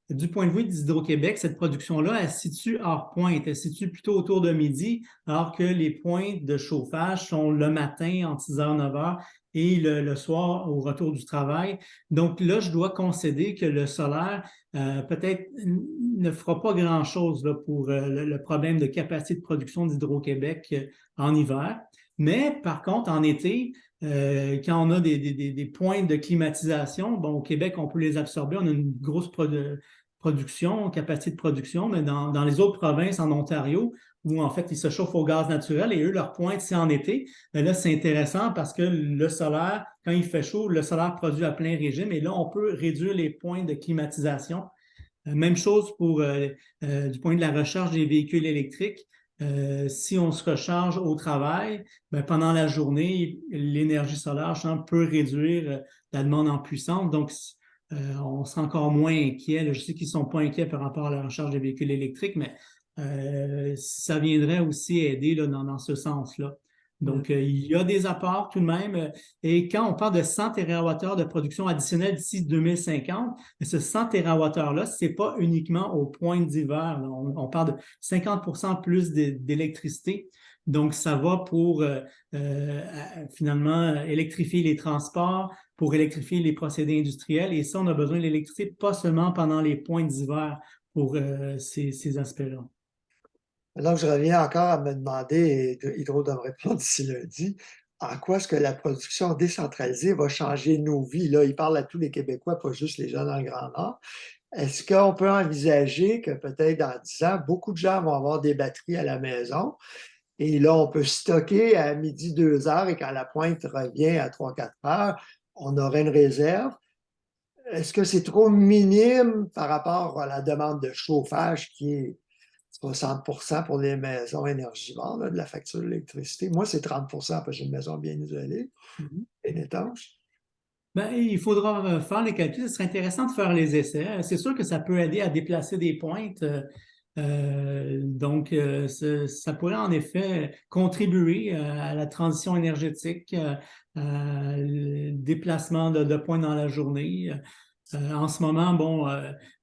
du point de vue d'Hydro-Québec, cette production-là, elle se situe hors pointe, elle se situe plutôt autour de midi, alors que les pointes de chauffage sont le matin entre 6h, 9h et le soir au retour du travail. Donc là, je dois concéder que le solaire peut-être ne fera pas grand-chose là, pour le problème de capacité de production d'Hydro-Québec en hiver. Mais par contre, en été, quand on a des pointes de climatisation, bon, au Québec, on peut les absorber. On a une grosse production, capacité de production, mais dans les autres provinces, en Ontario, où en fait, ils se chauffent au gaz naturel et eux, leur pointe, c'est en été. Mais là, c'est intéressant parce que le solaire, quand il fait chaud, le solaire produit à plein régime et là, on peut réduire les points de climatisation. Même chose pour du point de la recharge des véhicules électriques. si on se recharge au travail, ben, pendant la journée, l'énergie solaire justement, peut réduire la demande en puissance. Donc, on sera encore moins inquiet. Là, je sais qu'ils ne sont pas inquiets par rapport à la recharge des véhicules électriques, mais ça viendrait aussi aider là, dans ce sens-là. Donc, il y a des apports tout de même. Et quand on parle de 100 TWh de production additionnelle d'ici 2050, ce 100 TWh-là, ce n'est pas uniquement aux pointes d'hiver. On parle de 50 plus d'électricité. Donc, ça va pour finalement électrifier les transports, pour électrifier les procédés industriels. Et ça, on a besoin de l'électricité pas seulement pendant les pointes d'hiver pour ces aspects-là. Donc, je reviens encore à me demander, et Hydro devrait répondre d'ici lundi, en quoi est-ce que la production décentralisée va changer nos vies? Là, il parle à tous les Québécois, pas juste les gens dans le Grand Nord. Est-ce qu'on peut envisager que peut-être dans 10 ans, beaucoup de gens vont avoir des batteries à la maison et là, on peut stocker à midi 2 heures et quand la pointe revient à 3-4 heures, on aurait une réserve. Est-ce que c'est trop minime par rapport à la demande de chauffage qui est 60 pour les maisons énergivores là, de la facture d'électricité? Moi, c'est 30 parce que j'ai une maison bien isolée, bien étanche. Ben, il faudra faire les calculs. Ce serait intéressant de faire les essais. C'est sûr que ça peut aider à déplacer des pointes. Donc, ça pourrait en effet contribuer à la transition énergétique, le déplacement de points dans la journée. En ce moment, bon,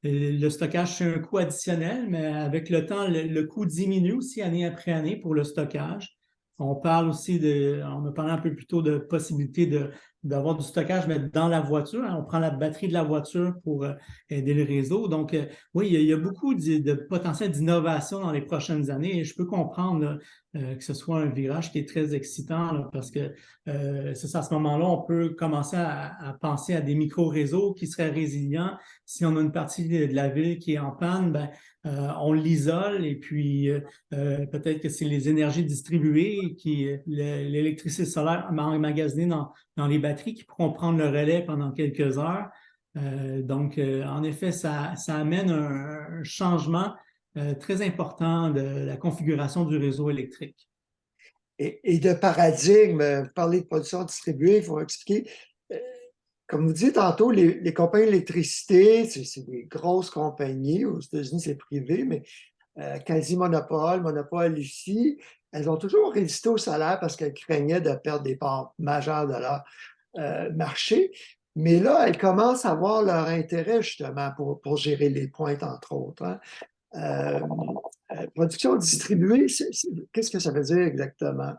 le stockage, c'est un coût additionnel, mais avec le temps, le coût diminue aussi année après année pour le stockage. On parle aussi on a parlé un peu plus tôt de possibilité d'avoir du stockage, mais dans la voiture. Hein. On prend la batterie de la voiture pour aider le réseau. Donc, oui, il y a beaucoup de potentiel d'innovation dans les prochaines années et je peux comprendre là, que ce soit un virage qui est très excitant là, parce que c'est ça, à ce moment-là, on peut commencer à penser à des micro-réseaux qui seraient résilients. Si on a une partie de la ville qui est en panne, ben, on l'isole et puis peut-être que c'est les énergies distribuées, l'électricité solaire emmagasinée dans les batteries qui pourront prendre le relais pendant quelques heures. Donc, en effet, ça amène un changement très important de la configuration du réseau électrique. Et de paradigme, vous parlez de production distribuée, il faut expliquer. euh, Comme vous dites tantôt, les compagnies d'électricité, c'est des grosses compagnies. Aux États-Unis, c'est privé, mais quasi-monopole, monopole ici. Elles ont toujours résisté au salaire parce qu'elles craignaient de perdre des parts majeures de leur marché. Mais là, elles commencent à voir leur intérêt justement pour gérer les pointes, entre autres. Hein. Production distribuée, qu'est-ce que ça veut dire exactement?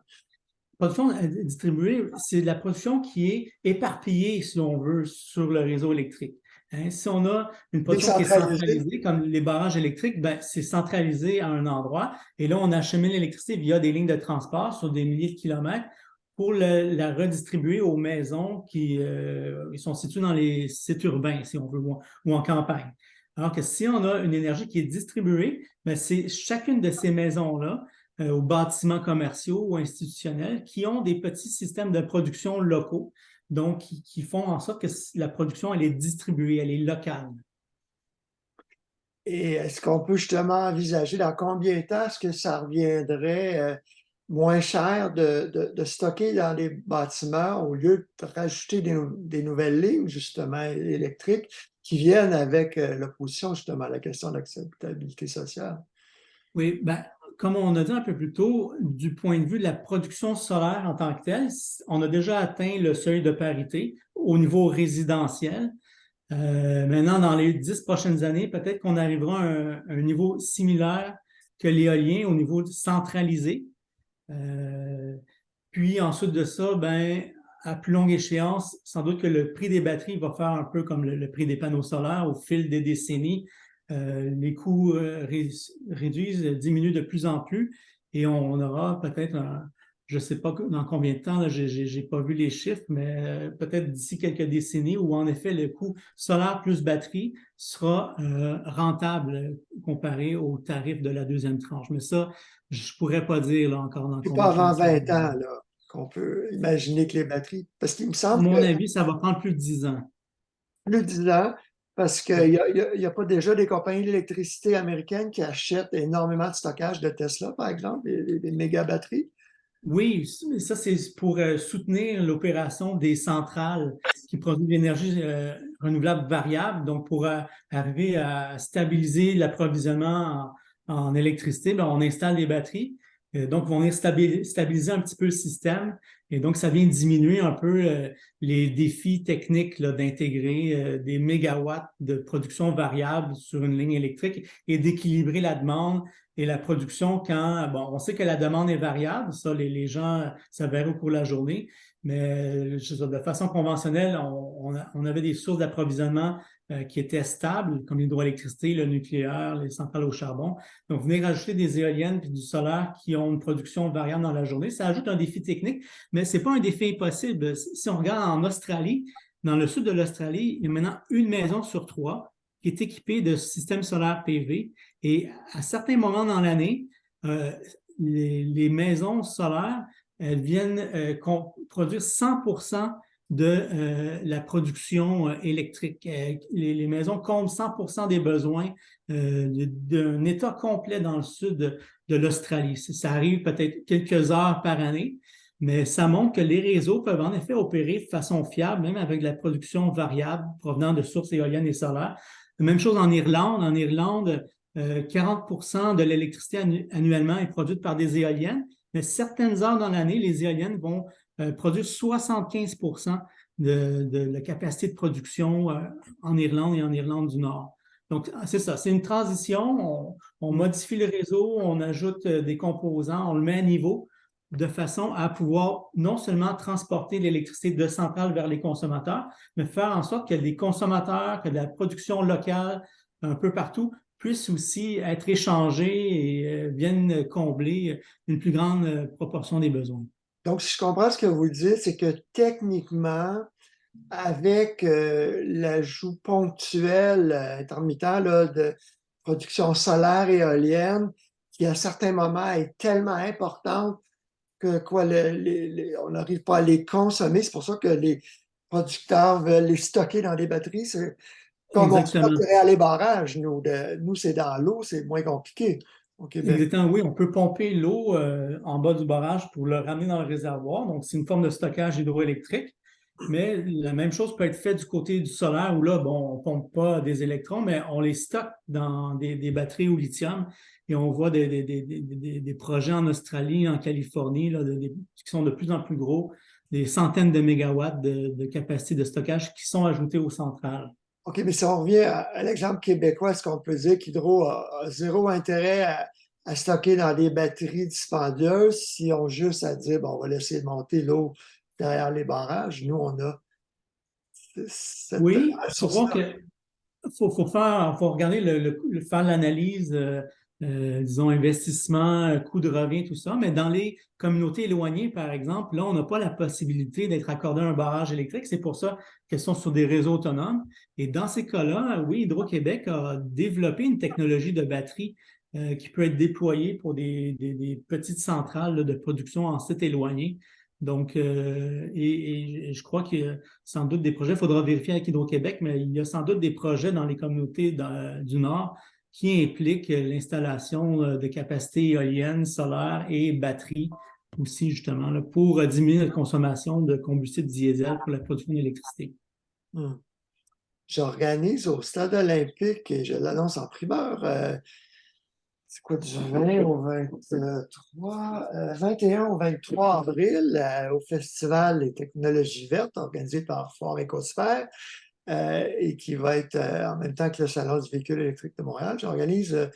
Production distribuée, c'est de la production qui est éparpillée, si on veut, sur le réseau électrique. Hein, si on a une production qui est Décentralisée. centralisée, comme les barrages électriques, ben, c'est centralisé à un endroit. Et là, on achemine l'électricité via des lignes de transport sur des milliers de kilomètres pour la redistribuer aux maisons qui sont situées dans les sites urbains, si on veut, ou en campagne. Alors que si on a une énergie qui est distribuée, ben, c'est chacune de ces maisons-là aux bâtiments commerciaux ou institutionnels qui ont des petits systèmes de production locaux, donc qui font en sorte que la production, elle est distribuée, elle est locale. Et est-ce qu'on peut justement envisager dans combien de temps est-ce que ça reviendrait moins cher de stocker dans les bâtiments au lieu de rajouter des nouvelles lignes, justement, électriques qui viennent avec l'opposition, justement, à la question de l'acceptabilité sociale? Oui, ben, comme on a dit un peu plus tôt, du point de vue de la production solaire en tant que telle, on a déjà atteint le seuil de parité au niveau résidentiel. Maintenant, dans les 10 prochaines années, peut-être qu'on arrivera à un niveau similaire que l'éolien au niveau centralisé. Euh, Puis ensuite de ça, ben, à plus longue échéance, sans doute que le prix des batteries va faire un peu comme le prix des panneaux solaires au fil des décennies. Les coûts réduisent, diminuent de plus en plus et on aura peut-être, je ne sais pas dans combien de temps, je n'ai pas vu les chiffres, mais peut-être d'ici quelques décennies où en effet le coût solaire plus batterie sera rentable comparé au tarif de la deuxième tranche. Mais ça, je ne pourrais pas dire là, encore dans C'est pas combien de temps avant ça va 20 arriver. ans là, qu'on peut imaginer que les batteries, parce qu'il me À semble que mon avis, ça va prendre plus de 10 ans. plus de 10 ans, Parce qu'il n'y a pas déjà des compagnies d'électricité américaines qui achètent énormément de stockage de Tesla, par exemple, des méga batteries. Oui, ça, c'est pour soutenir l'opération des centrales qui produisent de l'énergie renouvelable variable. Donc, pour arriver à stabiliser l'approvisionnement en électricité, ben, on installe des batteries. Donc, on vient stabiliser un petit peu le système. Et donc, ça vient diminuer un peu les défis techniques là, d'intégrer des mégawatts de production variable sur une ligne électrique et d'équilibrer la demande et la production quand, bon, on sait que la demande est variable, ça, les gens, ça varie au cours de la journée, mais je veux dire, de façon conventionnelle, on avait des sources d'approvisionnement qui étaient stables, comme l'hydroélectricité, le nucléaire, les centrales au charbon. Donc, venir ajouter des éoliennes puis du solaire qui ont une production variable dans la journée, ça ajoute un défi technique, mais ce n'est pas un défi impossible. Si on regarde en Australie, dans le sud de l'Australie, il y a maintenant une maison sur trois qui est équipée de systèmes solaires PV. Et à certains moments dans l'année, les maisons solaires, elles viennent produire 100% de la production électrique. Les maisons comblent 100% des besoins d'un État complet dans le sud de l'Australie. Ça arrive peut-être quelques heures par année, mais ça montre que les réseaux peuvent en effet opérer de façon fiable, même avec de la production variable provenant de sources éoliennes et solaires. Même chose en Irlande. En Irlande, 40% de l'électricité annuellement est produite par des éoliennes, mais certaines heures dans l'année, les éoliennes vont produire 75% de la capacité de production en Irlande et en Irlande du Nord. Donc, c'est ça, c'est une transition. On modifie le réseau, on ajoute des composants, on le met à niveau de façon à pouvoir non seulement transporter l'électricité de centrale vers les consommateurs, mais faire en sorte que les consommateurs, que la production locale un peu partout puissent aussi être échangés et viennent combler une plus grande proportion des besoins. Donc, si je comprends ce que vous dites, c'est que techniquement, avec l'ajout ponctuel, intermittent là, de production solaire et éolienne, qui à certains moments est tellement importante que quoi, on n'arrive pas à les consommer. C'est pour ça que les producteurs veulent les stocker dans des batteries. C'est comme on stocke Exactement. à les barrages. Nous c'est dans l'eau, c'est moins compliqué au Québec. Exactement, oui, on peut pomper l'eau en bas du barrage pour le ramener dans le réservoir. Donc, c'est une forme de stockage hydroélectrique. Mais la même chose peut être faite du côté du solaire où là, bon, on ne pompe pas des électrons, mais on les stocke dans des batteries au lithium. Et on voit des projets en Australie, en Californie, là, qui sont de plus en plus gros, des centaines de mégawatts de capacité de stockage qui sont ajoutés aux centrales. OK, mais si on revient à l'exemple québécois, est-ce qu'on peut dire qu'Hydro a zéro intérêt à stocker dans des batteries dispendieuses si on juste à dire, bon, on va laisser monter l'eau derrière les barrages? Nous, on a cette Oui, il faut voir ressource-là. que faut regarder faire l'analyse, disons, investissement, coût de revient, tout ça. Mais dans les communautés éloignées, par exemple, là, on n'a pas la possibilité d'être accordé un barrage électrique. C'est pour ça qu'elles sont sur des réseaux autonomes. Et dans ces cas-là, oui, Hydro-Québec a développé une technologie de batterie qui peut être déployée pour des petites centrales là, de production en site éloigné. Donc, et je crois qu'il y a sans doute des projets, il faudra vérifier avec Hydro-Québec, mais il y a sans doute des projets dans les communautés du Nord qui impliquent l'installation de capacités éoliennes, solaires et batteries aussi, justement, là, pour diminuer la consommation de combustible diesel pour la production d'électricité. Hmm. J'organise au Stade olympique, et je l'annonce en primeur, c'est quoi, du 20 au 23, 21 au 23 avril, au Festival des technologies vertes organisé par Fort Écosphère, et qui va être en même temps que le Salon du véhicule électrique de Montréal. J'organise,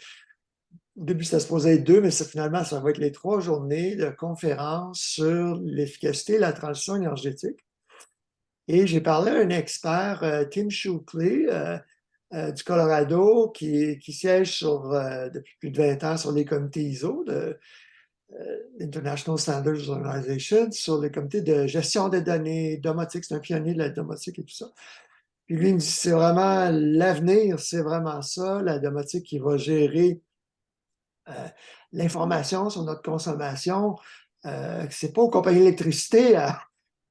au début, ça se posait être deux, mais finalement, ça va être les 3 journées de conférences sur l'efficacité et la transition énergétique. Et j'ai parlé à un expert, Tim Shukley, du Colorado, qui siège depuis plus de 20 ans sur les comités ISO de International Standards Organization, sur les comités de gestion des données, domotique. C'est un pionnier de la domotique et tout ça. Puis lui, il me dit, c'est vraiment l'avenir, c'est vraiment ça, la domotique qui va gérer l'information sur notre consommation. C'est pas aux compagnies d'électricité à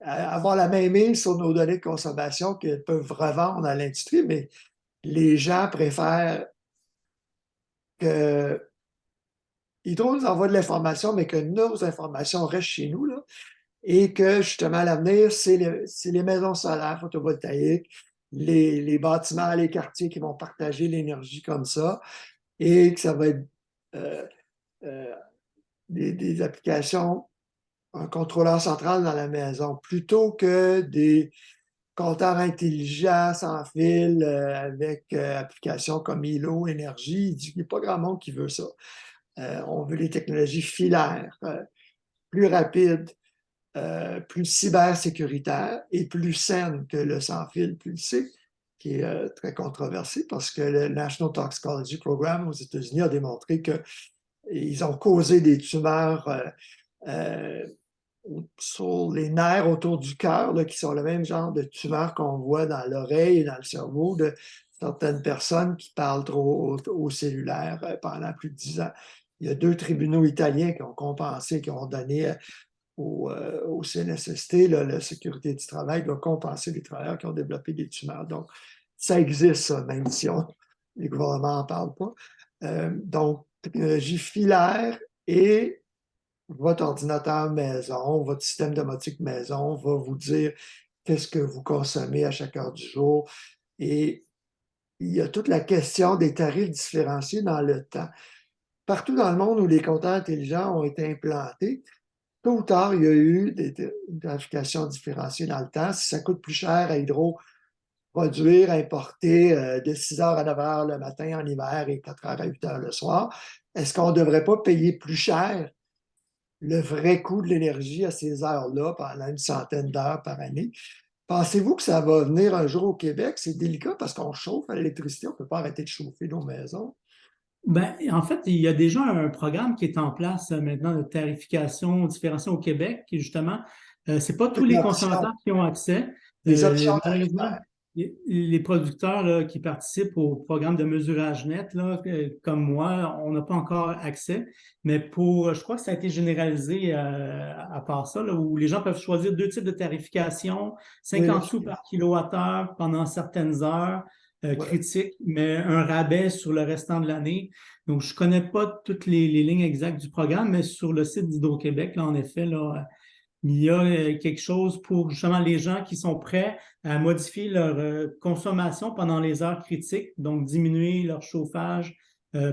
avoir la même mise sur nos données de consommation qu'elles peuvent revendre à l'industrie, mais les gens préfèrent que Hydro nous envoie de l'information, mais que nos informations restent chez nous, là, et que justement, à l'avenir, c'est les maisons solaires photovoltaïques, les bâtiments, les quartiers qui vont partager l'énergie comme ça, et que ça va être euh, euh, des applications, un contrôleur central dans la maison, plutôt que des compteurs intelligents sans fil avec applications comme ILO, Énergie. Il n'y a pas grand monde qui veut ça. On veut les technologies filaires, plus rapides, plus cybersécuritaires et plus saines que le sans-fil pulsé, qui est très controversé parce que le National Toxicology Program aux États-Unis a démontré qu'ils ont causé des tumeurs euh, sur les nerfs autour du cœur, qui sont le même genre de tumeurs qu'on voit dans l'oreille et dans le cerveau de certaines personnes qui parlent trop au cellulaire pendant plus de 10 ans. Il y a 2 tribunaux italiens qui ont compensé, qui ont donné au CNSST, là, la sécurité du travail doit compenser les travailleurs qui ont développé des tumeurs. Donc, ça existe, ça, même si les gouvernements n'en parlent pas. Donc, technologie filaire et votre ordinateur maison, votre système domotique maison va vous dire qu'est-ce que vous consommez à chaque heure du jour. Et il y a toute la question des tarifs différenciés dans le temps. Partout dans le monde où les compteurs intelligents ont été implantés, tôt ou tard, il y a eu des tarifications différenciées dans le temps. Si ça coûte plus cher à Hydro produire, importer de 6 heures à 9 heures le matin en hiver et 4 heures à 8 heures le soir, est-ce qu'on ne devrait pas payer plus cher le vrai coût de l'énergie à ces heures-là pendant une centaine d'heures par année? Pensez-vous que ça va venir un jour au Québec? C'est délicat parce qu'on chauffe à l'électricité, on ne peut pas arrêter de chauffer nos maisons. Ben, en fait, il y a déjà un programme qui est en place maintenant de tarification différenciée au Québec, qui justement, c'est pas tous Une les option, consommateurs qui ont accès. des options Malheureusement, tarifaires. les producteurs là, qui participent au programme de mesurage net, là, comme moi, on n'a pas encore accès. Mais pour, je crois que ça a été généralisé à part ça, là, où les gens peuvent choisir 2 types de tarification, Oui, 50 sous par kilowattheure pendant certaines heures ouais. critiques, mais un rabais sur le restant de l'année. Donc, je ne connais pas toutes les lignes exactes du programme, mais sur le site d'Hydro-Québec, là, en effet, là, il y a quelque chose pour justement les gens qui sont prêts à modifier leur consommation pendant les heures critiques, donc diminuer leur chauffage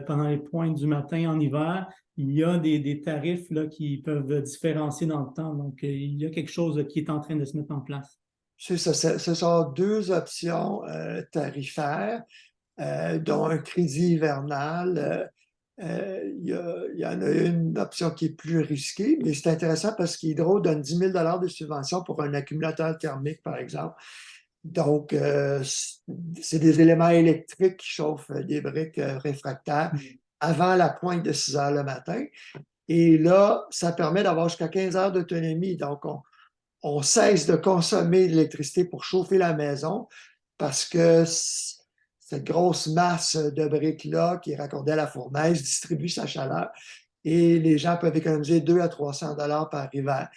pendant les pointes du matin en hiver. Il y a des tarifs là, qui peuvent différencier dans le temps. Donc, il y a quelque chose qui est en train de se mettre en place. C'est ça, ce sont 2 options tarifaires, dont un crédit hivernal. Il y en a une option qui est plus risquée, mais c'est intéressant parce qu'Hydro donne 10 000 de subvention pour un accumulateur thermique, par exemple. Donc, c'est des éléments électriques qui chauffent des briques réfractaires avant la pointe de 6 heures le matin. Et là, ça permet d'avoir jusqu'à 15 heures d'autonomie. Donc, on cesse de consommer de l'électricité pour chauffer la maison parce que cette grosse masse de briques-là qui est raccordée à la fournaise distribue sa chaleur et les gens peuvent économiser 200 à 300 dollars par hiver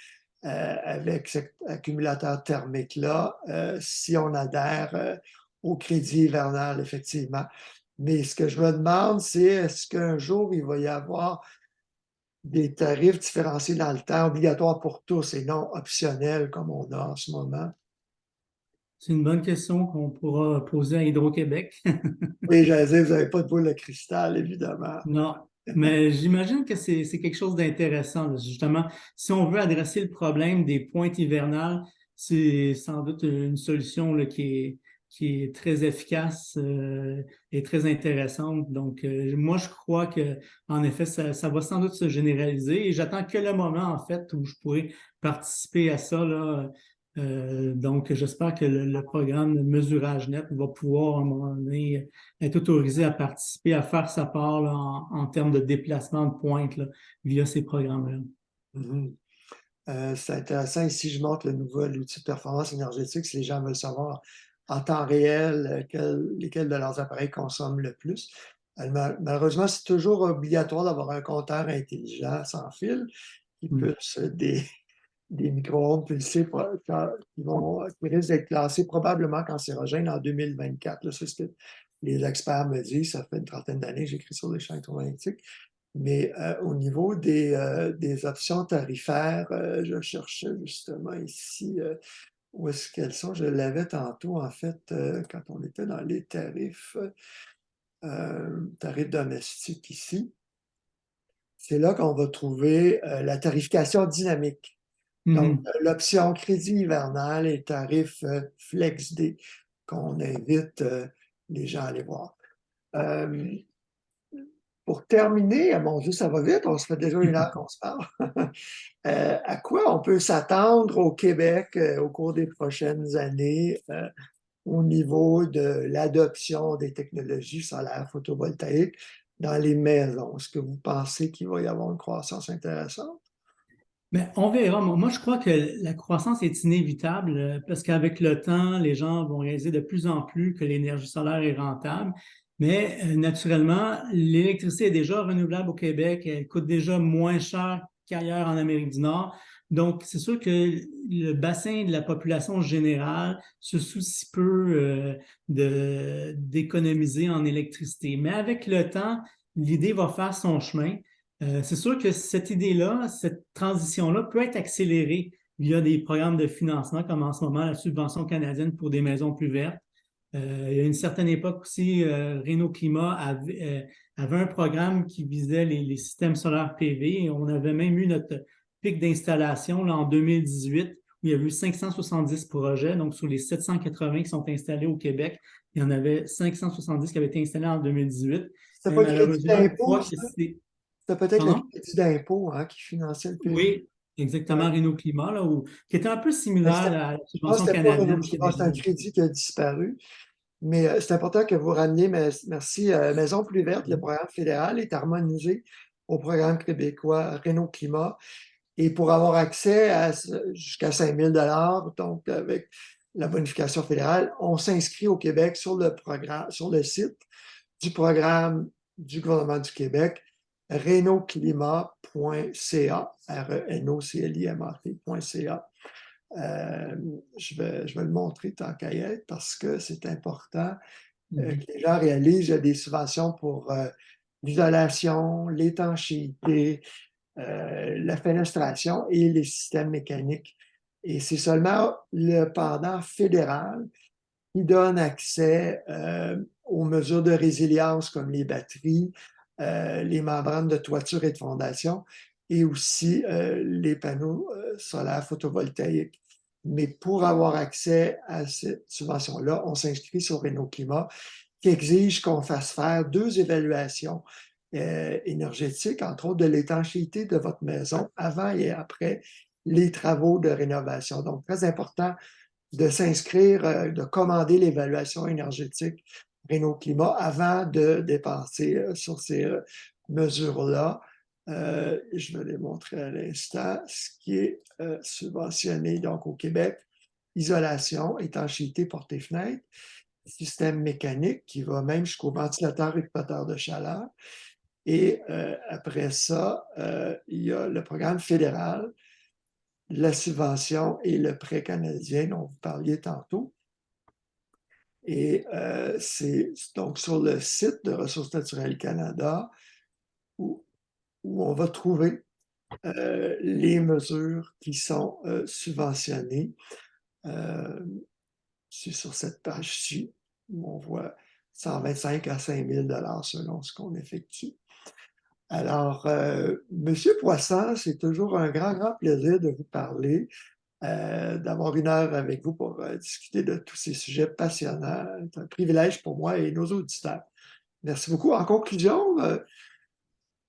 avec cet accumulateur thermique-là si on adhère au crédit hivernal, effectivement. Mais ce que je me demande, c'est est-ce qu'un jour, il va y avoir des tarifs différenciés dans le temps, obligatoires pour tous et non optionnels comme on a en ce moment? C'est une bonne question qu'on pourra poser à Hydro-Québec. Oui, j'allais dire, vous n'avez pas de boule de cristal, évidemment. Non, mais j'imagine que c'est quelque chose d'intéressant, là. Justement, si on veut adresser le problème des pointes hivernales, c'est sans doute une solution là, qui est très efficace et très intéressante. Donc, moi, je crois que en effet, ça va sans doute se généraliser et j'attends que le moment, en fait, où je pourrai participer à ça, là. Donc, j'espère que le programme de mesurage net va pouvoir, à un moment donné, est autorisé à participer, à faire sa part là, en termes de déplacement de pointe là, via ces programmes-là. Mhm. C'est intéressant. Ici, je montre le nouvel outil de performance énergétique si les gens veulent savoir en temps réel lesquels de leurs appareils consomment le plus. Malheureusement, c'est toujours obligatoire d'avoir un compteur intelligent sans fil qui Mm. puisse des micro-ondes pulsées qui risquent d'être classés probablement cancérogènes en 2024. Là, les experts me disent, ça fait une trentaine d'années que j'écris sur les champs électromagnétiques, mais au niveau des options tarifaires, je cherchais justement ici où est-ce qu'elles sont. Je l'avais tantôt, en fait, quand on était dans les tarifs domestiques ici. C'est là qu'on va trouver la tarification dynamique. Donc, l'option crédit hivernal et tarif FlexD qu'on invite les gens à aller voir. Pour terminer, mon Dieu, ça va vite, on se fait déjà une heure qu'on se parle. À quoi on peut s'attendre au Québec au cours des prochaines années au niveau de l'adoption des technologies solaires photovoltaïques dans les maisons? Est-ce que vous pensez qu'il va y avoir une croissance intéressante? Mais on verra. Moi, je crois que la croissance est inévitable parce qu'avec le temps, les gens vont réaliser de plus en plus que l'énergie solaire est rentable. Mais naturellement, l'électricité est déjà renouvelable au Québec. Elle coûte déjà moins cher qu'ailleurs en Amérique du Nord. Donc, c'est sûr que le bassin de la population générale se soucie peu d'économiser en électricité. Mais avec le temps, l'idée va faire son chemin. C'est sûr que cette idée-là, cette transition-là peut être accélérée via des programmes de financement, comme en ce moment la subvention canadienne pour des maisons plus vertes. Il y a une certaine époque aussi, Renault Climat avait un programme qui visait les systèmes solaires PV et on avait même eu notre pic d'installation là, en 2018 où il y a eu 570 projets. Donc, sur les 780 qui sont installés au Québec, il y en avait 570 qui avaient été installés en 2018. C'était Mais pas le crédit malheureusement, une d'impôt, fois ça? que c'est C'était peut-être le Pardon? crédit d'impôt qui finançait le PV. Oui, Ouais. exactement, Renault Climat, là, qui était un peu Mais similaire à la je pense subvention que c'était pas Renault canadienne Climat, c'est un fédérale. crédit qui a disparu. Mais c'est important que vous rameniez, merci, Maison Plus Verte, le programme fédéral est harmonisé au programme québécois Renault Climat. Et pour avoir accès à jusqu'à 5 000 donc avec la bonification fédérale, on s'inscrit au Québec sur le programme, sur le site du programme du gouvernement du Québec, renoclimat.ca, renoclimat.ca. Je vais le montrer tant qu'à y être parce que c'est important que les gens réalisent qu'il y a des subventions pour l'isolation, l'étanchéité, la fenestration et les systèmes mécaniques. Et c'est seulement le pendant fédéral qui donne accès aux mesures de résilience comme les batteries, les membranes de toiture et de fondation et aussi les panneaux solaires photovoltaïques. Mais pour avoir accès à cette subvention-là, on s'inscrit sur Renault Climat qui exige qu'on fasse faire 2 évaluations énergétiques, entre autres de l'étanchéité de votre maison avant et après les travaux de rénovation. Donc, très important de s'inscrire, de commander l'évaluation énergétique Renault Climat avant de dépenser sur ces mesures-là. Je vais les montrer à l'instant, ce qui est subventionné donc au Québec, isolation, étanchéité, portes et fenêtres, système mécanique qui va même jusqu'au ventilateur récupérateur de chaleur. Et après ça, il y a le programme fédéral, la subvention et le prêt canadien dont vous parliez tantôt. Et c'est donc sur le site de Ressources naturelles Canada où on va trouver les mesures qui sont subventionnées. C'est sur cette page-ci où on voit 125 à 5 000 selon ce qu'on effectue. Alors, Monsieur Poisson, c'est toujours un grand, grand plaisir de vous parler, d'avoir une heure avec vous pour discuter de tous ces sujets passionnants. C'est un privilège pour moi et nos auditeurs. Merci beaucoup. En conclusion,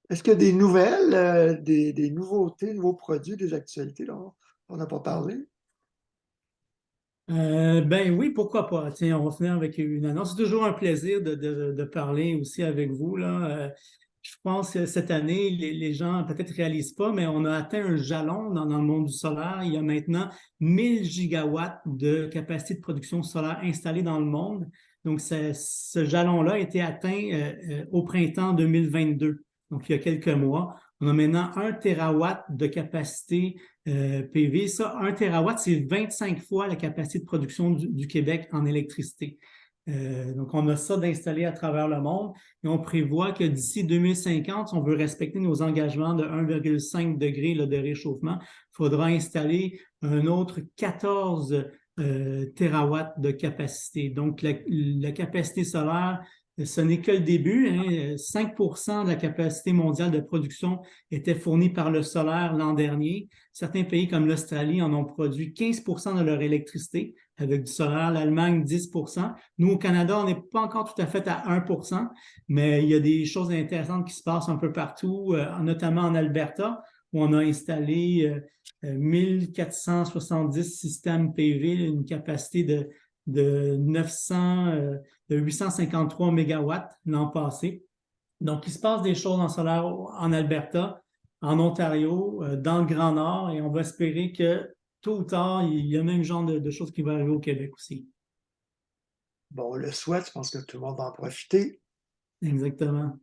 est-ce qu'il y a des nouvelles, des nouveautés, nouveaux produits, des actualités dont on n'a pas parlé? Ben oui, pourquoi pas. Tiens, on va finir avec une annonce. C'est toujours un plaisir de parler aussi avec vous, là. Je pense que cette année, les gens peut-être ne réalisent pas, mais on a atteint un jalon dans le monde du solaire. Il y a maintenant 1000 gigawatts de capacité de production solaire installée dans le monde. Donc, ce jalon-là a été atteint au printemps 2022, donc il y a quelques mois. On a maintenant 1 terawatt de capacité PV. Ça, 1 terawatt, c'est 25 fois la capacité de production du Québec en électricité. Donc, on a ça d'installer à travers le monde et on prévoit que d'ici 2050, si on veut respecter nos engagements de 1,5 degré de réchauffement, il faudra installer un autre 14 terawatts de capacité. Donc, la capacité solaire, ce n'est que le début. 5% de la capacité mondiale de production était fournie par le solaire l'an dernier. Certains pays comme l'Australie en ont produit 15% de leur électricité avec du solaire, l'Allemagne 10%. Nous, au Canada, on n'est pas encore tout à fait à 1%, mais il y a des choses intéressantes qui se passent un peu partout, notamment en Alberta, où on a installé 1470 systèmes PV, une capacité de 853 mégawatts l'an passé. Donc, il se passe des choses en solaire en Alberta, en Ontario, dans le Grand Nord, et on va espérer que tôt ou tard, il y a le même genre de choses qui vont arriver au Québec aussi. Bon, on le souhaite, je pense que tout le monde va en profiter. Exactement.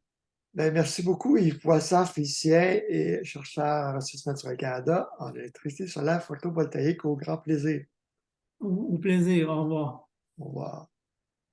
Ben, merci beaucoup, Yves Poisson, physicien et chercheur à Ressources naturelles Canada en électricité solaire photovoltaïque. Au grand plaisir. Au plaisir. Au revoir. Au revoir.